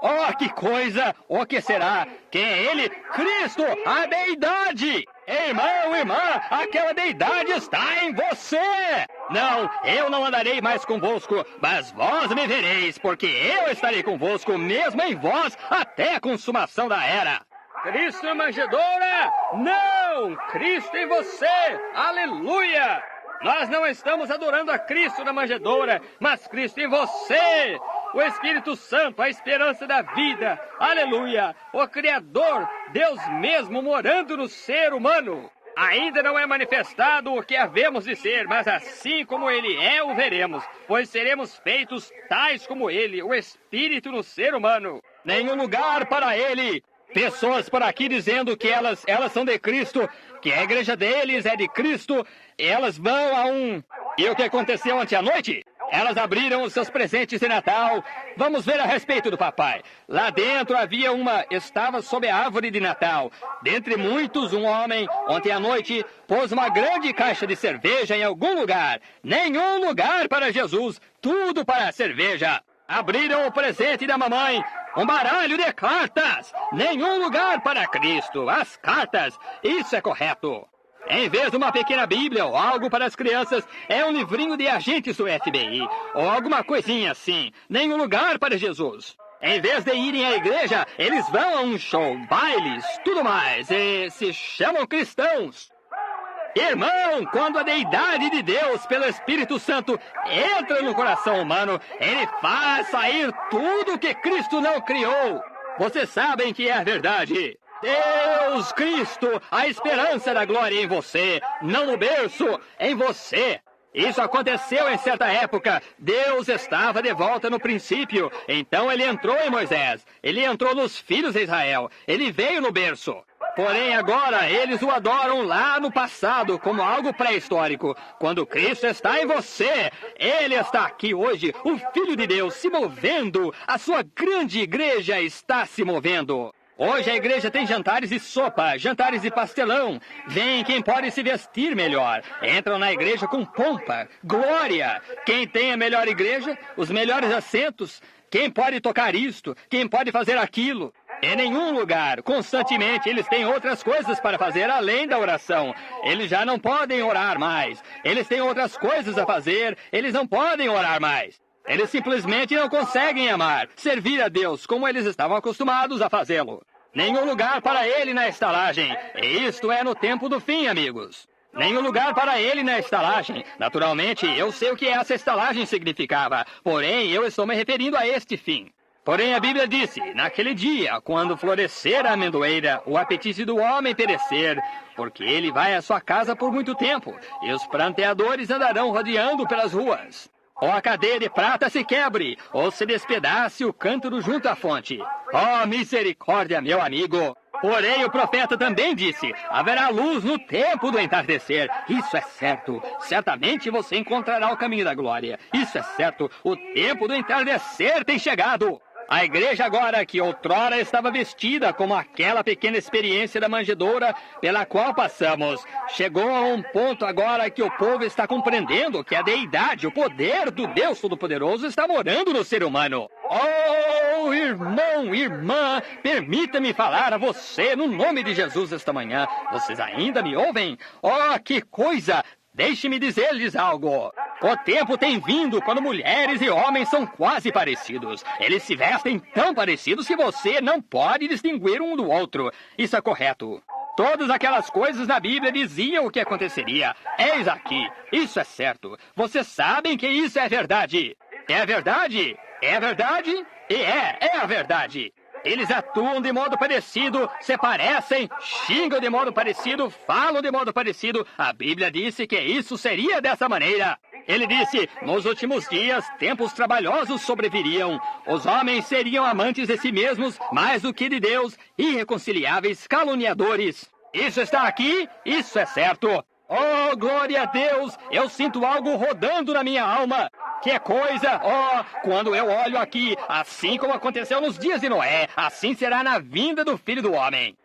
Oh, que coisa! O que será? Quem é ele? Cristo, a deidade! Irmão, irmã, aquela deidade está em você! Não, eu não andarei mais convosco, mas vós me vereis, porque eu estarei convosco, mesmo em vós, até a consumação da era. Cristo na manjedoura? Não! Cristo em você! Aleluia! Nós não estamos adorando a Cristo na manjedoura, mas Cristo em você! O Espírito Santo, a esperança da vida. Aleluia! O Criador, Deus mesmo morando no ser humano. Ainda não é manifestado o que havemos de ser, mas assim como Ele é, o veremos, pois seremos feitos tais como Ele, o Espírito no ser humano. Nenhum lugar para Ele. Pessoas por aqui dizendo que elas são de Cristo, que a igreja deles é de Cristo, elas vão a um... E o que aconteceu ontem à noite? Elas abriram os seus presentes de Natal. Vamos ver a respeito do papai. Lá dentro havia estava sob a árvore de Natal. Dentre muitos, um homem, ontem à noite, pôs uma grande caixa de cerveja em algum lugar. Nenhum lugar para Jesus, tudo para a cerveja. Abriram o presente da mamãe. Um baralho de cartas. Nenhum lugar para Cristo. As cartas. Isso é correto. Em vez de uma pequena Bíblia ou algo para as crianças, é um livrinho de agentes do FBI. Ou alguma coisinha assim. Nenhum lugar para Jesus. Em vez de irem à igreja, eles vão a um show, bailes, tudo mais. E se chamam cristãos. Irmão, quando a deidade de Deus, pelo Espírito Santo, entra no coração humano, ele faz sair tudo que Cristo não criou. Vocês sabem que é a verdade. Deus, Cristo, a esperança da glória em você, não no berço, em você. Isso aconteceu em certa época. Deus estava de volta no princípio. Então ele entrou em Moisés. Ele entrou nos filhos de Israel. Ele veio no berço. Porém, agora, eles o adoram lá no passado, como algo pré-histórico. Quando Cristo está em você, Ele está aqui hoje, o Filho de Deus, se movendo. A sua grande igreja está se movendo. Hoje a igreja tem jantares de sopa, jantares de pastelão. Vem quem pode se vestir melhor. Entram na igreja com pompa, glória. Quem tem a melhor igreja, os melhores assentos. Quem pode tocar isto, quem pode fazer aquilo. Em nenhum lugar, constantemente, eles têm outras coisas para fazer além da oração. Eles já não podem orar mais. Eles têm outras coisas a fazer, eles não podem orar mais. Eles simplesmente não conseguem amar, servir a Deus como eles estavam acostumados a fazê-lo. Nenhum lugar para ele na estalagem. E isto é no tempo do fim, amigos. Nenhum lugar para ele na estalagem. Naturalmente, eu sei o que essa estalagem significava. Porém, eu estou me referindo a este fim. Porém, a Bíblia disse, naquele dia, quando florescer a amendoeira, o apetite do homem perecer, porque ele vai à sua casa por muito tempo, e os pranteadores andarão rodeando pelas ruas. Ou a cadeia de prata se quebre, ou se despedace o cântaro junto à fonte. Oh, misericórdia, meu amigo! Porém, o profeta também disse, haverá luz no tempo do entardecer. Isso é certo. Certamente você encontrará o caminho da glória. Isso é certo. O tempo do entardecer tem chegado. A igreja agora, que outrora estava vestida como aquela pequena experiência da manjedoura pela qual passamos, chegou a um ponto agora que o povo está compreendendo que a deidade, o poder do Deus Todo-Poderoso está morando no ser humano. Oh, irmão, irmã, permita-me falar a você no nome de Jesus esta manhã. Vocês ainda me ouvem? Oh, que coisa! Deixe-me dizer-lhes algo. O tempo tem vindo quando mulheres e homens são quase parecidos. Eles se vestem tão parecidos que você não pode distinguir um do outro. Isso é correto. Todas aquelas coisas na Bíblia diziam o que aconteceria. Eis aqui. Isso é certo. Vocês sabem que isso é verdade. É verdade? É verdade? E é a verdade. Eles atuam de modo parecido, se parecem, xingam de modo parecido, falam de modo parecido. A Bíblia disse que isso seria dessa maneira. Ele disse, nos últimos dias, tempos trabalhosos sobreviriam. Os homens seriam amantes de si mesmos, mais do que de Deus, irreconciliáveis, caluniadores. Isso está aqui, isso é certo. Oh, glória a Deus! Eu sinto algo rodando na minha alma. Que coisa! Oh, quando eu olho aqui, assim como aconteceu nos dias de Noé, assim será na vinda do Filho do Homem.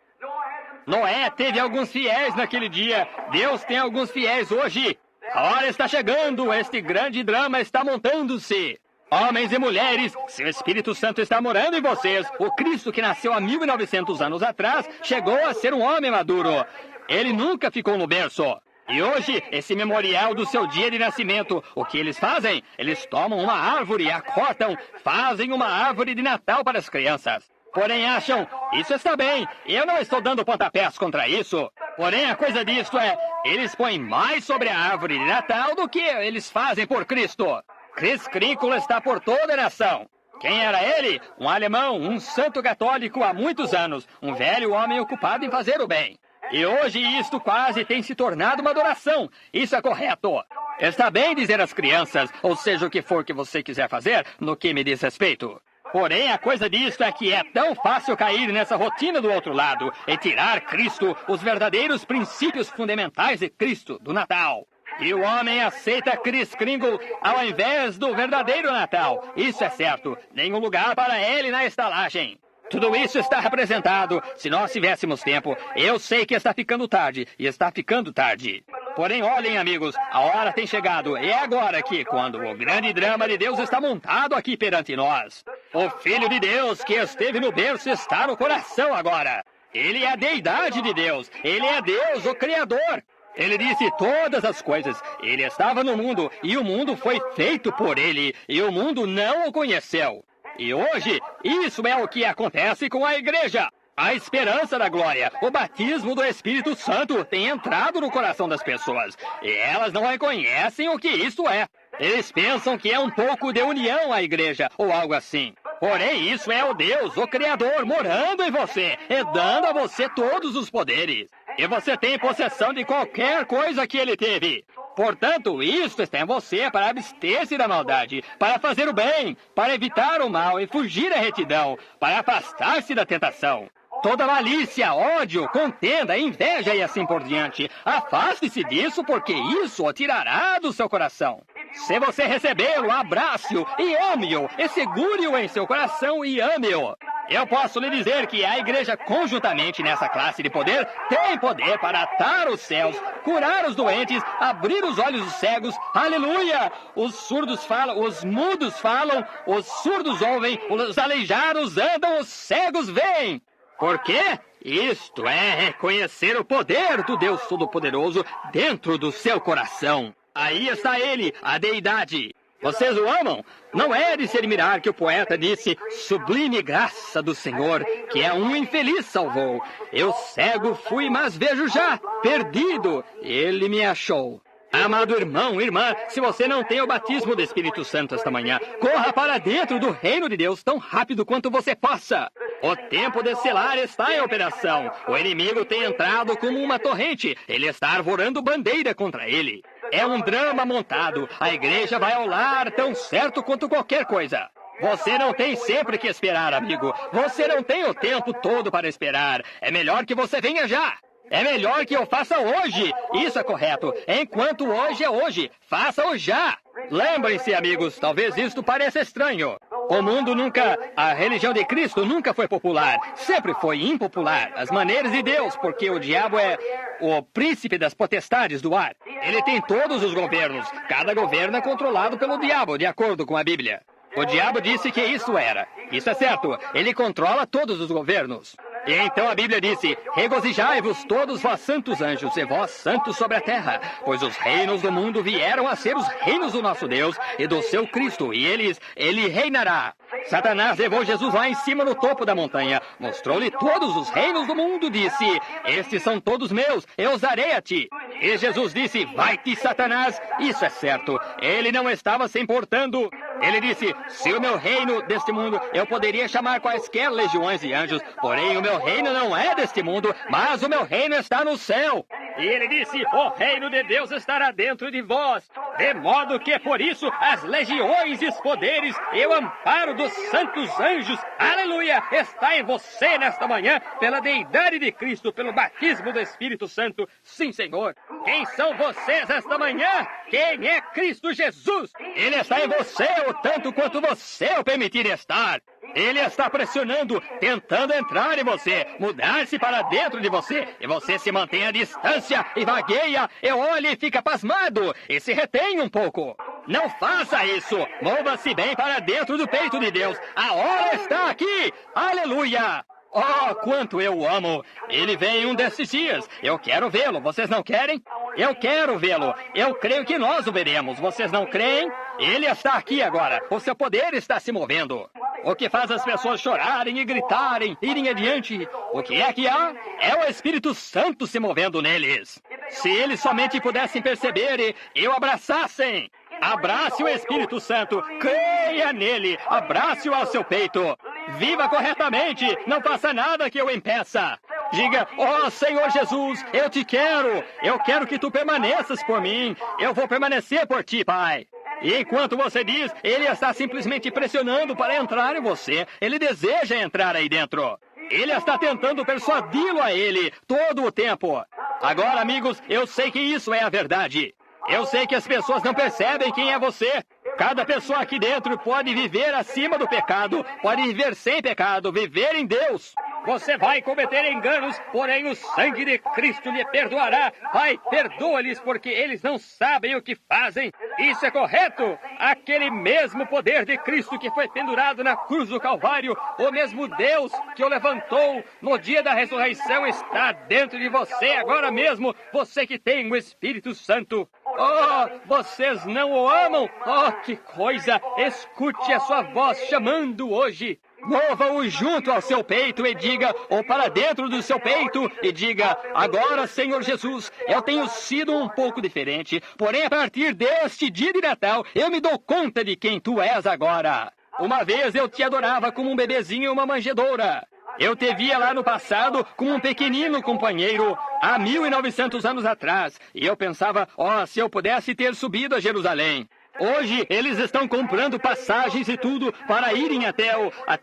Noé teve alguns fiéis naquele dia. Deus tem alguns fiéis hoje. A hora está chegando, este grande drama está montando-se. Homens e mulheres, se o Espírito Santo está morando em vocês, o Cristo que nasceu há 1900 anos atrás chegou a ser um homem maduro. Ele nunca ficou no berço. E hoje, esse memorial do seu dia de nascimento, o que eles fazem? Eles tomam uma árvore, a cortam, fazem uma árvore de Natal para as crianças. Porém acham, isso está bem, eu não estou dando pontapés contra isso. Porém a coisa disto é, eles põem mais sobre a árvore de Natal do que eles fazem por Cristo. Kris Kringle está por toda a nação. Quem era ele? Um alemão, um santo católico há muitos anos, um velho homem ocupado em fazer o bem. E hoje isto quase tem se tornado uma adoração. Isso é correto. Está bem dizer às crianças, ou seja o que for que você quiser fazer, no que me diz respeito. Porém, a coisa disto é que é tão fácil cair nessa rotina do outro lado e tirar Cristo, os verdadeiros princípios fundamentais de Cristo, do Natal. E o homem aceita Kris Kringle ao invés do verdadeiro Natal. Isso é certo. Nenhum lugar para ele na estalagem. Tudo isso está representado. Se nós tivéssemos tempo, eu sei que está ficando tarde, e está ficando tarde. Porém, olhem, amigos, a hora tem chegado. E é agora que, quando o grande drama de Deus está montado aqui perante nós. O Filho de Deus que esteve no berço está no coração agora. Ele é a deidade de Deus. Ele é Deus, o Criador. Ele disse todas as coisas. Ele estava no mundo, e o mundo foi feito por ele, e o mundo não o conheceu. E hoje, isso é o que acontece com a igreja. A esperança da glória, o batismo do Espírito Santo tem entrado no coração das pessoas. E elas não reconhecem o que isso é. Eles pensam que é um pouco de união à igreja, ou algo assim. Porém, isso é o Deus, o Criador, morando em você, e dando a você todos os poderes. E você tem possessão de qualquer coisa que ele teve. Portanto, isto está em você para abster-se da maldade, para fazer o bem, para evitar o mal e fugir à retidão, para afastar-se da tentação. Toda malícia, ódio, contenda, inveja e assim por diante. Afaste-se disso, porque isso o tirará do seu coração. Se você recebê-lo, abrace-o e ame-o, e segure-o em seu coração e ame-o. Eu posso lhe dizer que a igreja conjuntamente nessa classe de poder tem poder para atar os céus, curar os doentes, abrir os olhos dos cegos. Aleluia! Os surdos falam, os mudos falam, os surdos ouvem, os aleijados andam, os cegos veem. Por quê? Isto é reconhecer o poder do Deus Todo-Poderoso dentro do seu coração. Aí está ele, a deidade. Vocês o amam? Não é de se admirar que o poeta disse, sublime graça do Senhor, que a um infeliz salvou. Eu cego fui, mas vejo já, perdido, ele me achou. Amado irmão, irmã, se você não tem o batismo do Espírito Santo esta manhã, corra para dentro do reino de Deus tão rápido quanto você possa. O tempo de selar está em operação. O inimigo tem entrado como uma torrente. Ele está arvorando bandeira contra ele. É um drama montado. A igreja vai ao lar tão certo quanto qualquer coisa. Você não tem sempre que esperar, amigo. Você não tem o tempo todo para esperar. É melhor que você venha já. É melhor que eu faça hoje. Isso é correto. Enquanto hoje é hoje, faça-o já. Lembrem-se, amigos, talvez isto pareça estranho. O mundo nunca, a religião de Cristo nunca foi popular. Sempre foi impopular. As maneiras de Deus, porque o diabo é o príncipe das potestades do ar. Ele tem todos os governos. Cada governo é controlado pelo diabo, de acordo com a Bíblia. O diabo disse que isso era. Isso é certo. Ele controla todos os governos. E então a Bíblia disse, regozijai-vos todos vós santos anjos e vós santos sobre a terra, pois os reinos do mundo vieram a ser os reinos do nosso Deus e do seu Cristo, e ele reinará. Satanás levou Jesus lá em cima no topo da montanha, mostrou-lhe todos os reinos do mundo, disse, estes são todos meus, eu os darei a ti. E Jesus disse, vai-te, Satanás. Isso é certo, ele não estava se importando. Ele disse, se o meu reino deste mundo, eu poderia chamar quaisquer legiões de anjos, porém o meu reino não é deste mundo, mas o meu reino está no céu. E ele disse, o reino de Deus estará dentro de vós, de modo que por isso as legiões e os poderes e o amparo dos santos anjos, aleluia, está em você nesta manhã, pela deidade de Cristo, pelo batismo do Espírito Santo. Sim, Senhor. Quem são vocês esta manhã? Quem é Cristo Jesus? Ele está em você o tanto quanto você o permitir estar. Ele está pressionando, tentando entrar em você, mudar-se para dentro de você, e você se mantém à distância e vagueia, e olha e fica pasmado, e se retém um pouco. Não faça isso! Mova-se bem para dentro do peito de Deus. A hora está aqui! Aleluia! Oh, quanto eu o amo! Ele vem um desses dias. Eu quero vê-lo. Vocês não querem? Eu quero vê-lo. Eu creio que nós o veremos. Vocês não creem? Ele está aqui agora. O seu poder está se movendo. O que faz as pessoas chorarem e gritarem, irem adiante? O que é que há? É o Espírito Santo se movendo neles. Se eles somente pudessem perceber e o abraçassem. Abrace o Espírito Santo, creia nele, abrace-o ao seu peito. Viva corretamente, não faça nada que eu impeça. Diga, ó Senhor Jesus, eu te quero. Eu quero que tu permaneças por mim. Eu vou permanecer por ti, Pai. E enquanto você diz, ele está simplesmente pressionando para entrar em você. Ele deseja entrar aí dentro. Ele está tentando persuadi-lo a ele todo o tempo. Agora, amigos, eu sei que isso é a verdade. Eu sei que as pessoas não percebem quem é você. Cada pessoa aqui dentro pode viver acima do pecado, pode viver sem pecado, viver em Deus. Você vai cometer enganos, porém o sangue de Cristo lhe perdoará. Pai, perdoa-lhes porque eles não sabem o que fazem. Isso é correto. Aquele mesmo poder de Cristo que foi pendurado na cruz do Calvário, o mesmo Deus que o levantou no dia da ressurreição está dentro de você agora mesmo. Você que tem o Espírito Santo. Oh, vocês não o amam? Oh, que coisa! Escute a sua voz chamando hoje. Mova-o junto ao seu peito e diga, ou para dentro do seu peito, e diga, agora, Senhor Jesus, eu tenho sido um pouco diferente, porém a partir deste dia de Natal, eu me dou conta de quem tu és agora. Uma vez eu te adorava como um bebezinho em uma manjedoura. Eu te via lá no passado como um pequenino companheiro, há 1900 anos atrás, e eu pensava, se eu pudesse ter subido a Jerusalém. Hoje, eles estão comprando passagens e tudo para irem até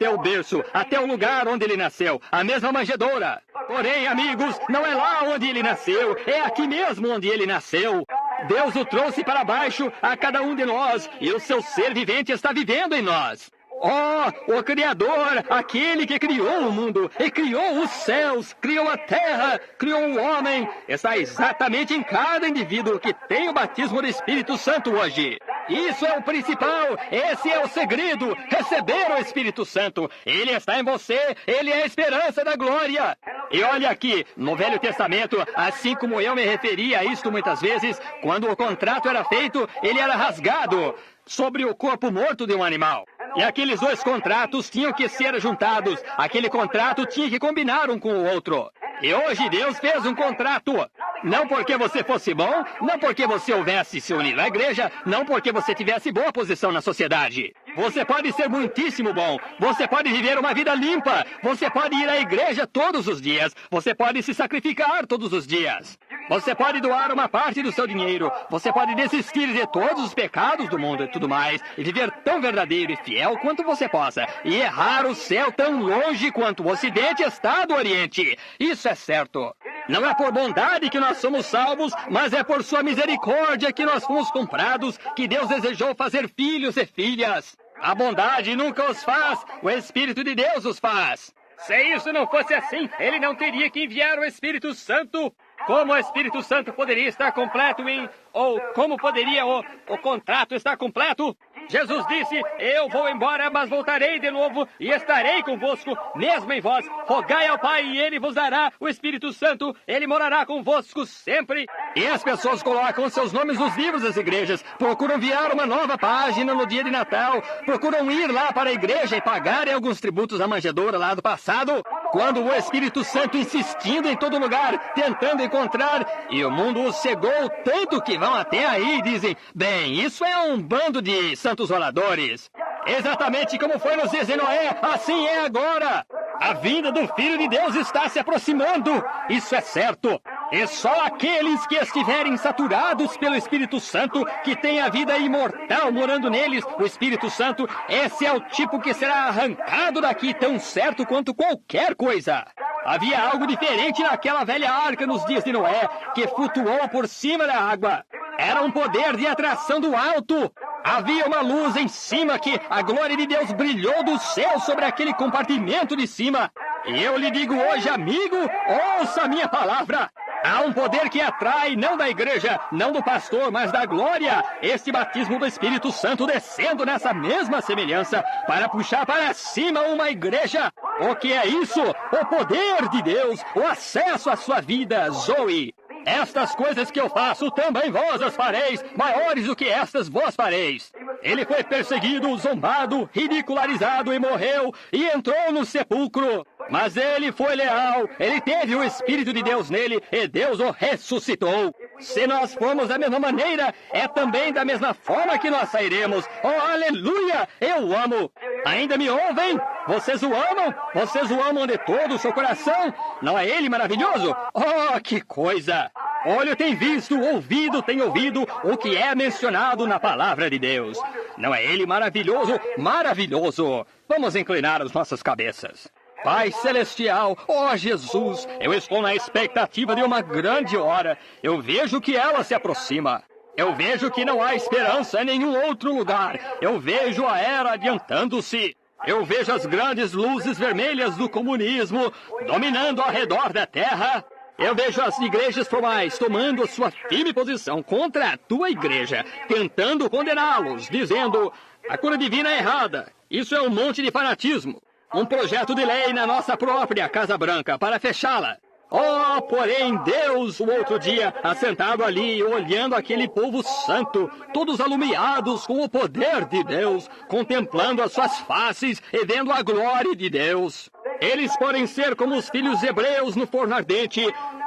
o berço, até o lugar onde ele nasceu, a mesma manjedoura. Porém, amigos, não é lá onde ele nasceu, é aqui mesmo onde ele nasceu. Deus o trouxe para baixo a cada um de nós, e o seu ser vivente está vivendo em nós. Oh, o Criador, aquele que criou o mundo e criou os céus, criou a terra, criou o homem, está exatamente em cada indivíduo que tem o batismo do Espírito Santo hoje. Isso é o principal, esse é o segredo, receber o Espírito Santo. Ele está em você, ele é a esperança da glória. E olha aqui, no Velho Testamento, assim como eu me referi a isto muitas vezes, quando o contrato era feito, ele era rasgado sobre o corpo morto de um animal. E aqueles dois contratos tinham que ser juntados. Aquele contrato tinha que combinar um com o outro. E hoje Deus fez um contrato. Não porque você fosse bom, não porque você houvesse se unido à igreja, não porque você tivesse boa posição na sociedade. Você pode ser muitíssimo bom. Você pode viver uma vida limpa. Você pode ir à igreja todos os dias. Você pode se sacrificar todos os dias. Você pode doar uma parte do seu dinheiro. Você pode desistir de todos os pecados do mundo e tudo mais, e viver tão verdadeiro e fiel quanto você possa, e errar o céu tão longe quanto o Ocidente está do Oriente. Isso é certo. Não é por bondade que nós somos salvos, mas é por sua misericórdia que nós fomos comprados, que Deus desejou fazer filhos e filhas. A bondade nunca os faz, o Espírito de Deus os faz. Se isso não fosse assim, ele não teria que enviar o Espírito Santo. Como o Espírito Santo poderia estar completo ou como poderia o contrato estar completo? Jesus disse, eu vou embora, mas voltarei de novo e estarei convosco, mesmo em vós. Rogai ao Pai e Ele vos dará o Espírito Santo, Ele morará convosco sempre. E as pessoas colocam seus nomes nos livros das igrejas, procuram enviar uma nova página no dia de Natal, procuram ir lá para a igreja e pagarem alguns tributos à manjedoura lá do passado. quando o Espírito Santo insistindo em todo lugar, tentando encontrar, e o mundo os cegou tanto que vão até aí e dizem, bem, isso é um bando de santos oradores. Exatamente como foi nos dias de Noé, assim é agora. A vinda do Filho de Deus está se aproximando, isso é certo. E só aqueles que estiverem saturados pelo Espírito Santo, que têm a vida imortal morando neles, o Espírito Santo, esse é o tipo que será arrancado daqui tão certo quanto qualquer coisa. Havia algo diferente naquela velha arca nos dias de Noé, que flutuou por cima da água. Era um poder de atração do alto. Havia uma luz em cima que a glória de Deus brilhou do céu sobre aquele compartimento de cima. E eu lhe digo hoje, amigo, ouça a minha palavra. Há um poder que atrai, não da igreja, não do pastor, mas da glória. Este batismo do Espírito Santo descendo nessa mesma semelhança para puxar para cima uma igreja. O que é isso? O poder de Deus, o acesso à sua vida, Zoe. Estas coisas que eu faço, também vós as fareis, maiores do que estas vós fareis. Ele foi perseguido, zombado, ridicularizado e morreu, e entrou no sepulcro. Mas ele foi leal, ele teve o Espírito de Deus nele, e Deus o ressuscitou. Se nós formos da mesma maneira, é também da mesma forma que nós sairemos. Oh, aleluia! Eu o amo. Ainda me ouvem? Vocês o amam? Vocês o amam de todo o seu coração? Não é ele maravilhoso? Oh, que coisa! Olho tem visto, ouvido tem ouvido o que é mencionado na palavra de Deus. Não é ele maravilhoso? Maravilhoso! Vamos inclinar as nossas cabeças. Pai Celestial, ó Jesus, eu estou na expectativa de uma grande hora. Eu vejo que ela se aproxima. Eu vejo que não há esperança em nenhum outro lugar. Eu vejo a era adiantando-se. Eu vejo as grandes luzes vermelhas do comunismo dominando ao redor da terra. Eu vejo as igrejas formais tomando sua firme posição contra a tua igreja, tentando condená-los, dizendo, a cura divina é errada. Isso é um monte de fanatismo. Um projeto de lei na nossa própria Casa Branca para fechá-la. Oh, porém, Deus, o outro dia, assentado ali, olhando aquele povo santo, todos alumiados com o poder de Deus, contemplando as suas faces e vendo a glória de Deus. Eles podem ser como os filhos hebreus no forno ardente.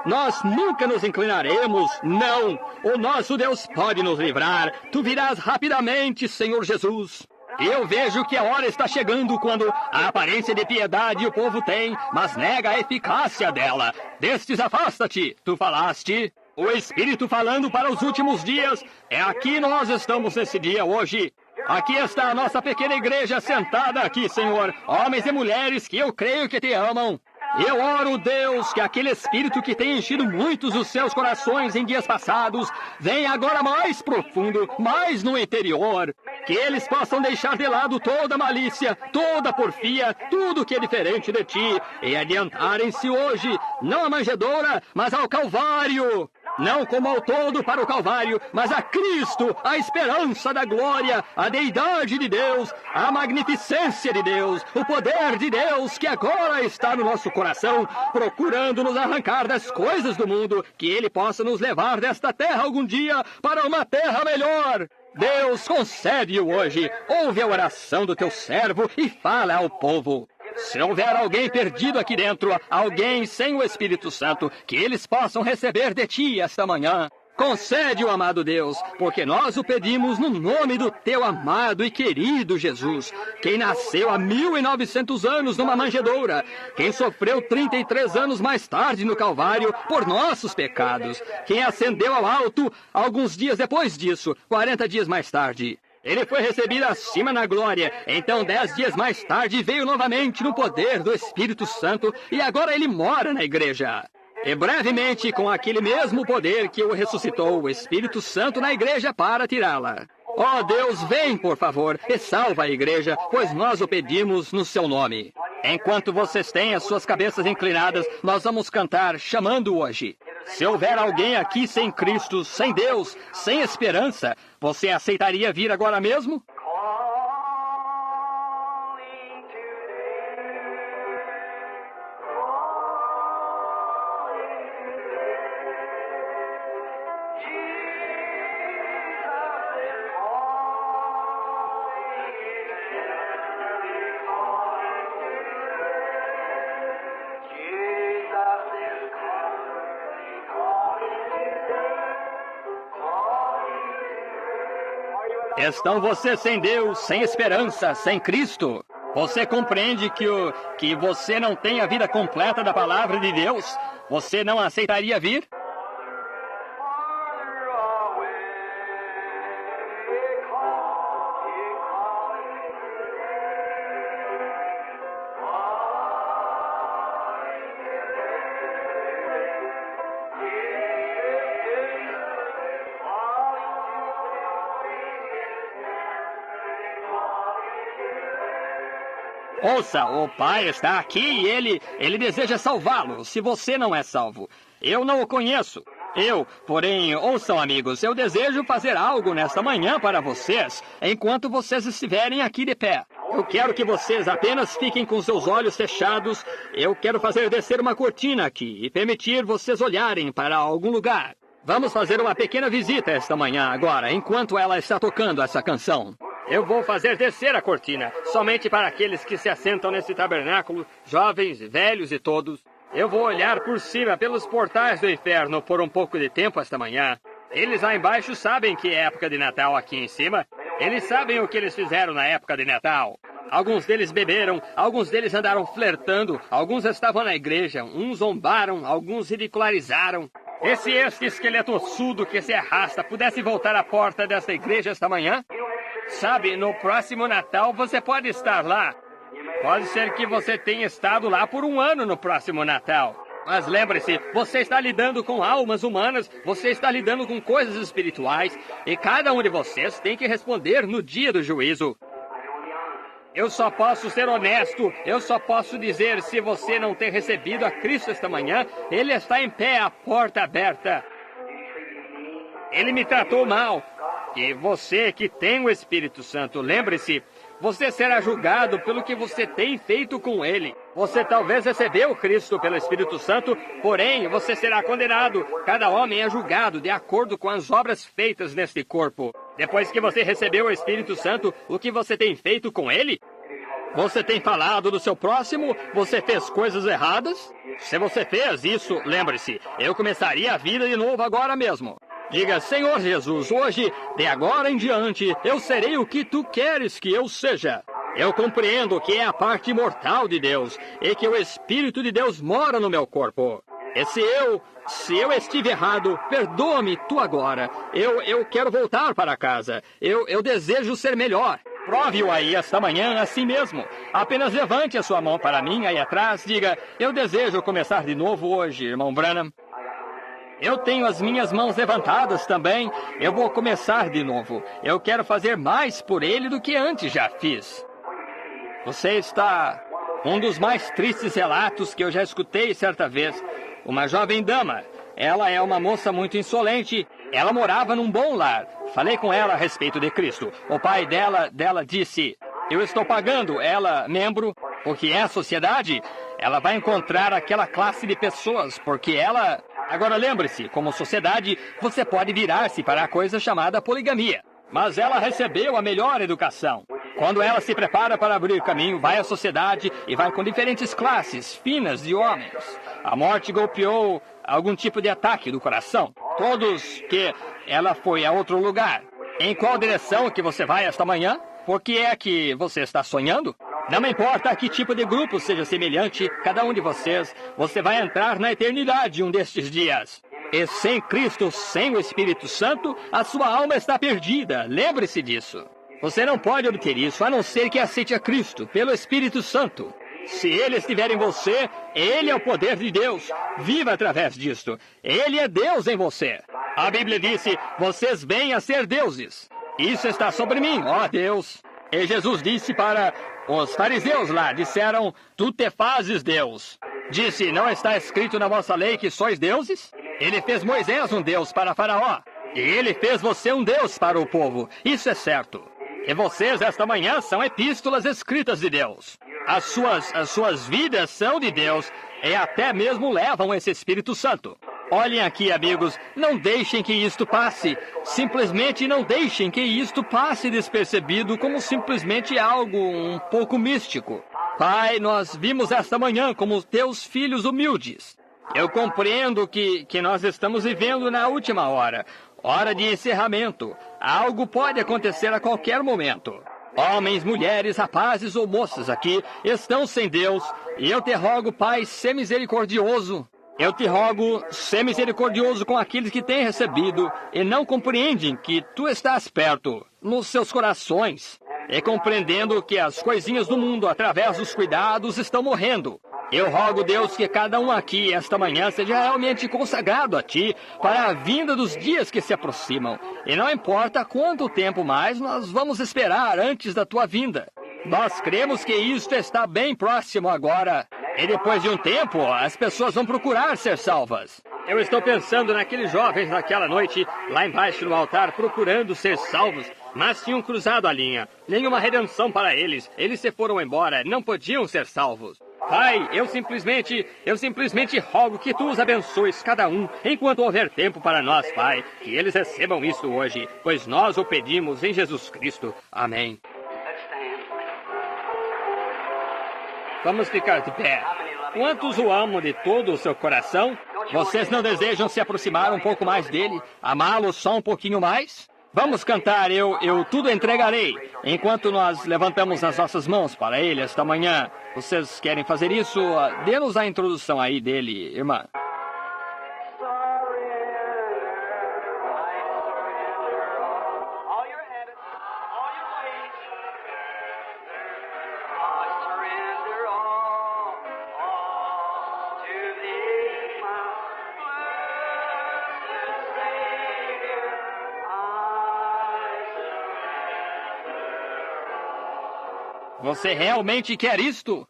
Nós nunca nos inclinaremos, não. O nosso Deus pode nos livrar. Tu virás rapidamente, Senhor Jesus. Eu vejo que a hora está chegando quando a aparência de piedade o povo tem, mas nega a eficácia dela. Destes afasta-te, tu falaste. O Espírito falando para os últimos dias. É aqui nós estamos nesse dia hoje. Aqui está a nossa pequena igreja sentada aqui, Senhor. Homens e mulheres que eu creio que te amam. Eu oro, Deus, que aquele Espírito que tem enchido muitos dos seus corações em dias passados, venha agora mais profundo, mais no interior. Que eles possam deixar de lado toda malícia, toda porfia, tudo que é diferente de ti, e adiantarem-se hoje, não à manjedoura, mas ao Calvário. Não como ao todo para o Calvário, mas a Cristo, a esperança da glória, a deidade de Deus, a magnificência de Deus, o poder de Deus que agora está no nosso coração, procurando nos arrancar das coisas do mundo, que Ele possa nos levar desta terra algum dia para uma terra melhor. Deus, concede-o hoje. Ouve a oração do teu servo e fala ao povo. Se houver alguém perdido aqui dentro, alguém sem o Espírito Santo, que eles possam receber de ti esta manhã. Concede-o, amado Deus, porque nós o pedimos no nome do teu amado e querido Jesus, quem nasceu há 1900 anos numa manjedoura, quem sofreu 33 anos mais tarde no Calvário por nossos pecados, quem ascendeu ao alto alguns dias depois disso, 40 dias mais tarde. Ele foi recebido acima na glória, então 10 dias mais tarde veio novamente no poder do Espírito Santo e agora ele mora na igreja. E brevemente, com aquele mesmo poder que o ressuscitou, o Espírito Santo na igreja para tirá-la. Ó Deus, vem, por favor, e salva a igreja, pois nós o pedimos no seu nome. Enquanto vocês têm as suas cabeças inclinadas, nós vamos cantar chamando hoje. Se houver alguém aqui sem Cristo, sem Deus, sem esperança, você aceitaria vir agora mesmo? Estão vocês sem Deus, sem esperança, sem Cristo? Você compreende que você não tem a vida completa da palavra de Deus? Você não aceitaria vir? Ouça, o Pai está aqui e ele deseja salvá-lo, se você não é salvo. Eu não o conheço. Porém, ouçam, amigos, eu desejo fazer algo nesta manhã para vocês, enquanto vocês estiverem aqui de pé. Eu quero que vocês apenas fiquem com seus olhos fechados. Eu quero fazer descer uma cortina aqui e permitir vocês olharem para algum lugar. Vamos fazer uma pequena visita esta manhã agora, enquanto ela está tocando essa canção. Eu vou fazer descer a cortina, somente para aqueles que se assentam nesse tabernáculo, jovens, velhos e todos. Eu vou olhar por cima pelos portais do inferno por um pouco de tempo esta manhã. Eles lá embaixo sabem que é época de Natal aqui em cima. Eles sabem o que eles fizeram na época de Natal. Alguns deles beberam, alguns deles andaram flertando, alguns estavam na igreja, uns zombaram, alguns ridicularizaram. Se este esqueleto ossudo que se arrasta pudesse voltar à porta desta igreja esta manhã... Sabe, no próximo Natal você pode estar lá. Pode ser que você tenha estado lá por um ano no próximo Natal. Mas lembre-se, você está lidando com almas humanas, você está lidando com coisas espirituais, e cada um de vocês tem que responder no dia do juízo. Eu só posso ser honesto, eu só posso dizer, se você não tem recebido a Cristo esta manhã, Ele está em pé, a porta aberta. Ele me tratou mal. E você que tem o Espírito Santo, lembre-se, você será julgado pelo que você tem feito com ele. Você talvez recebeu Cristo pelo Espírito Santo, porém você será condenado. Cada homem é julgado de acordo com as obras feitas neste corpo. Depois que você recebeu o Espírito Santo, o que você tem feito com ele? Você tem falado do seu próximo? Você fez coisas erradas? Se você fez isso, lembre-se, eu começaria a vida de novo agora mesmo. Diga, Senhor Jesus, hoje, de agora em diante, eu serei o que Tu queres que eu seja. Eu compreendo que é a parte imortal de Deus e que o Espírito de Deus mora no meu corpo. E se eu estive errado, perdoa-me Tu agora. Eu quero voltar para casa. Eu desejo ser melhor. Prove-o aí esta manhã assim mesmo. Apenas levante a sua mão para mim aí atrás. Diga, eu desejo começar de novo hoje, irmão Branham. Eu tenho as minhas mãos levantadas também. Eu vou começar de novo. Eu quero fazer mais por ele do que antes já fiz. Você está... Um dos mais tristes relatos que eu já escutei certa vez. Uma jovem dama. Ela é uma moça muito insolente. Ela morava num bom lar. Falei com ela a respeito de Cristo. O pai dela disse... Eu estou pagando ela, membro, porque é a sociedade. Ela vai encontrar aquela classe de pessoas, porque ela... Agora lembre-se, como sociedade, você pode virar-se para a coisa chamada poligamia. Mas ela recebeu a melhor educação. Quando ela se prepara para abrir caminho, vai à sociedade e vai com diferentes classes finas de homens. A morte golpeou algum tipo de ataque do coração. Todos que ela foi a outro lugar. Em qual direção que você vai esta manhã? Por que é que você está sonhando? Não importa que tipo de grupo seja semelhante, cada um de vocês, você vai entrar na eternidade um destes dias. E sem Cristo, sem o Espírito Santo, a sua alma está perdida. Lembre-se disso. Você não pode obter isso, a não ser que aceite a Cristo, pelo Espírito Santo. Se Ele estiver em você, Ele é o poder de Deus. Viva através disto. Ele é Deus em você. A Bíblia disse, vocês vêm a ser deuses. Isso está sobre mim, ó Deus. E Jesus disse para os fariseus lá, disseram, tu te fazes Deus. Disse, não está escrito na vossa lei que sois deuses? Ele fez Moisés um Deus para Faraó. E ele fez você um Deus para o povo. Isso é certo. E vocês, esta manhã, são epístolas escritas de Deus. As suas vidas são de Deus e até mesmo levam esse Espírito Santo. Olhem aqui, amigos, não deixem que isto passe. Simplesmente não deixem que isto passe despercebido como simplesmente algo um pouco místico. Pai, nós vimos esta manhã como teus filhos humildes. Eu compreendo que nós estamos vivendo na última hora. Hora de encerramento. Algo pode acontecer a qualquer momento. Homens, mulheres, rapazes ou moças aqui estão sem Deus. E eu te rogo, Pai, ser misericordioso. Eu te rogo, ser misericordioso com aqueles que têm recebido e não compreendem que tu estás perto, nos seus corações, e compreendendo que as coisinhas do mundo, através dos cuidados, estão morrendo. Eu rogo, Deus, que cada um aqui, esta manhã, seja realmente consagrado a Ti para a vinda dos dias que se aproximam. E não importa quanto tempo mais nós vamos esperar antes da Tua vinda. Nós cremos que isto está bem próximo agora. E depois de um tempo, as pessoas vão procurar ser salvas. Eu estou pensando naqueles jovens naquela noite, lá embaixo no altar, procurando ser salvos, mas tinham cruzado a linha. Nenhuma redenção para eles. Eles se foram embora, não podiam ser salvos. Pai, eu simplesmente rogo que Tu os abençoes cada um, enquanto houver tempo para nós, Pai, que eles recebam isso hoje, pois nós o pedimos em Jesus Cristo. Amém. Vamos ficar de pé. Quantos o amam de todo o seu coração? Vocês não desejam se aproximar um pouco mais dele? Amá-lo só um pouquinho mais? Vamos cantar Eu Tudo Entregarei, enquanto nós levantamos as nossas mãos para ele esta manhã. Vocês querem fazer isso? Dê-nos a introdução aí dele, irmã. Você realmente quer isto?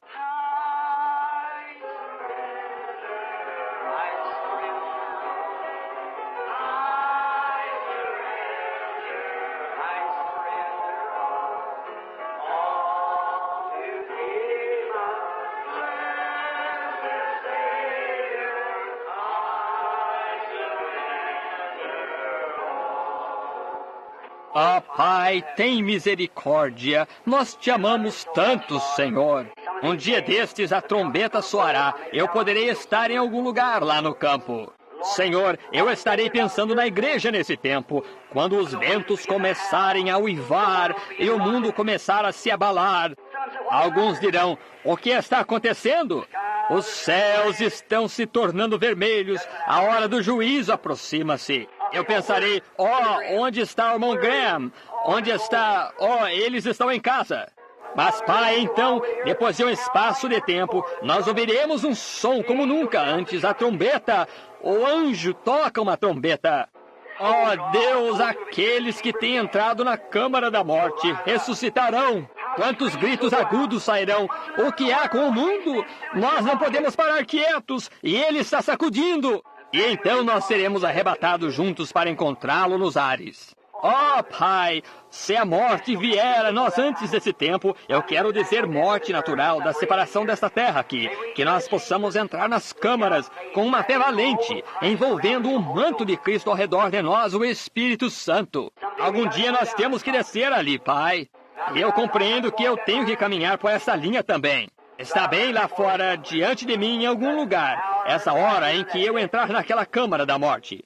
Ó Pai, tem misericórdia. Nós te amamos tanto, Senhor. Um dia destes a trombeta soará. Eu poderei estar em algum lugar lá no campo. Senhor, eu estarei pensando na igreja nesse tempo, quando os ventos começarem a uivar e o mundo começar a se abalar. Alguns dirão, o que está acontecendo? Os céus estão se tornando vermelhos, a hora do juízo aproxima-se. Eu pensarei, onde está o irmão Graham? Onde está? Eles estão em casa. Mas, Pai, então, depois de um espaço de tempo, nós ouviremos um som como nunca antes, a trombeta. O anjo toca uma trombeta. Deus, aqueles que têm entrado na câmara da morte ressuscitarão. Quantos gritos agudos sairão? O que há com o mundo? Nós não podemos parar quietos, e ele está sacudindo. E então nós seremos arrebatados juntos para encontrá-lo nos ares. Pai, se a morte vier a nós antes desse tempo, eu quero dizer morte natural da separação desta terra aqui, que nós possamos entrar nas câmaras com uma fé valente, envolvendo o manto de Cristo ao redor de nós, o Espírito Santo. Algum dia nós temos que descer ali, Pai. E eu compreendo que eu tenho que caminhar por essa linha também. Está bem lá fora, diante de mim, em algum lugar, essa hora em que eu entrar naquela câmara da morte.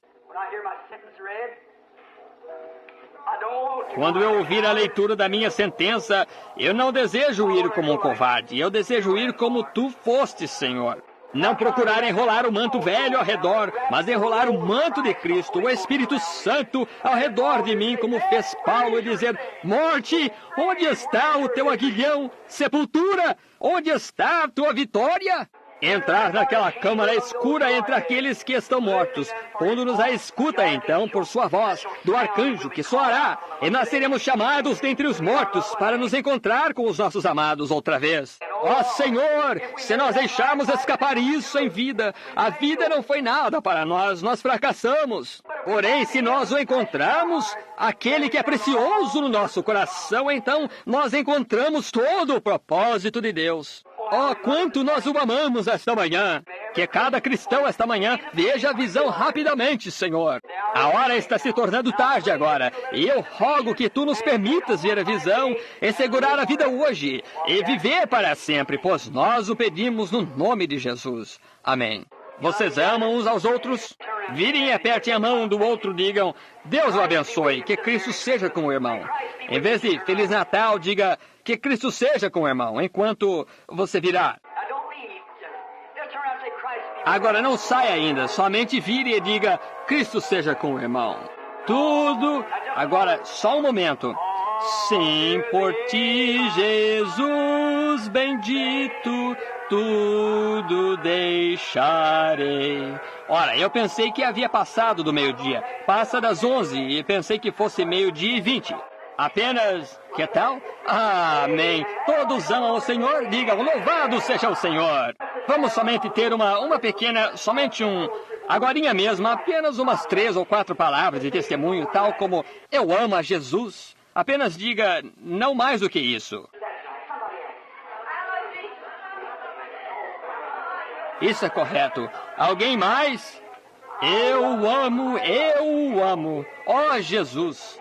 Quando eu ouvir a leitura da minha sentença, eu não desejo ir como um covarde, eu desejo ir como Tu foste, Senhor. Não procurar enrolar o manto velho ao redor, mas enrolar o manto de Cristo, o Espírito Santo, ao redor de mim, como fez Paulo, e dizer, morte, onde está o teu aguilhão? Sepultura, onde está a tua vitória? Entrar naquela câmara escura entre aqueles que estão mortos, pondo-nos à escuta, então, por sua voz, do arcanjo que soará, e nós seremos chamados dentre os mortos para nos encontrar com os nossos amados outra vez. Senhor, se nós deixarmos escapar isso em vida, a vida não foi nada para nós, nós fracassamos. Porém, se nós o encontrarmos, aquele que é precioso no nosso coração, então nós encontramos todo o propósito de Deus. Quanto nós o amamos esta manhã. Que cada cristão esta manhã veja a visão rapidamente, Senhor. A hora está se tornando tarde agora, e eu rogo que Tu nos permitas ver a visão e segurar a vida hoje, e viver para sempre, pois nós o pedimos no nome de Jesus. Amém. Vocês amam uns aos outros? Virem e apertem a mão um do outro, digam, Deus o abençoe, que Cristo seja com o irmão. Em vez de Feliz Natal, diga, que Cristo seja com o irmão, enquanto você virá. Agora não saia ainda, somente vire e diga, Cristo seja com o irmão. Tudo. Agora, só um momento. Sim, por ti, Jesus bendito, tudo deixarei. Ora, eu pensei que havia passado do meio-dia. Passa das 11 e pensei que fosse 12:20. Apenas, que tal? Amém. Todos amam o Senhor? Digam, louvado seja o Senhor. Vamos somente ter uma pequena, agorinha mesmo, apenas umas 3 ou 4 palavras de testemunho, tal como, eu amo a Jesus. Apenas diga, não mais do que isso. Isso é correto. Alguém mais? Eu amo, ó Jesus.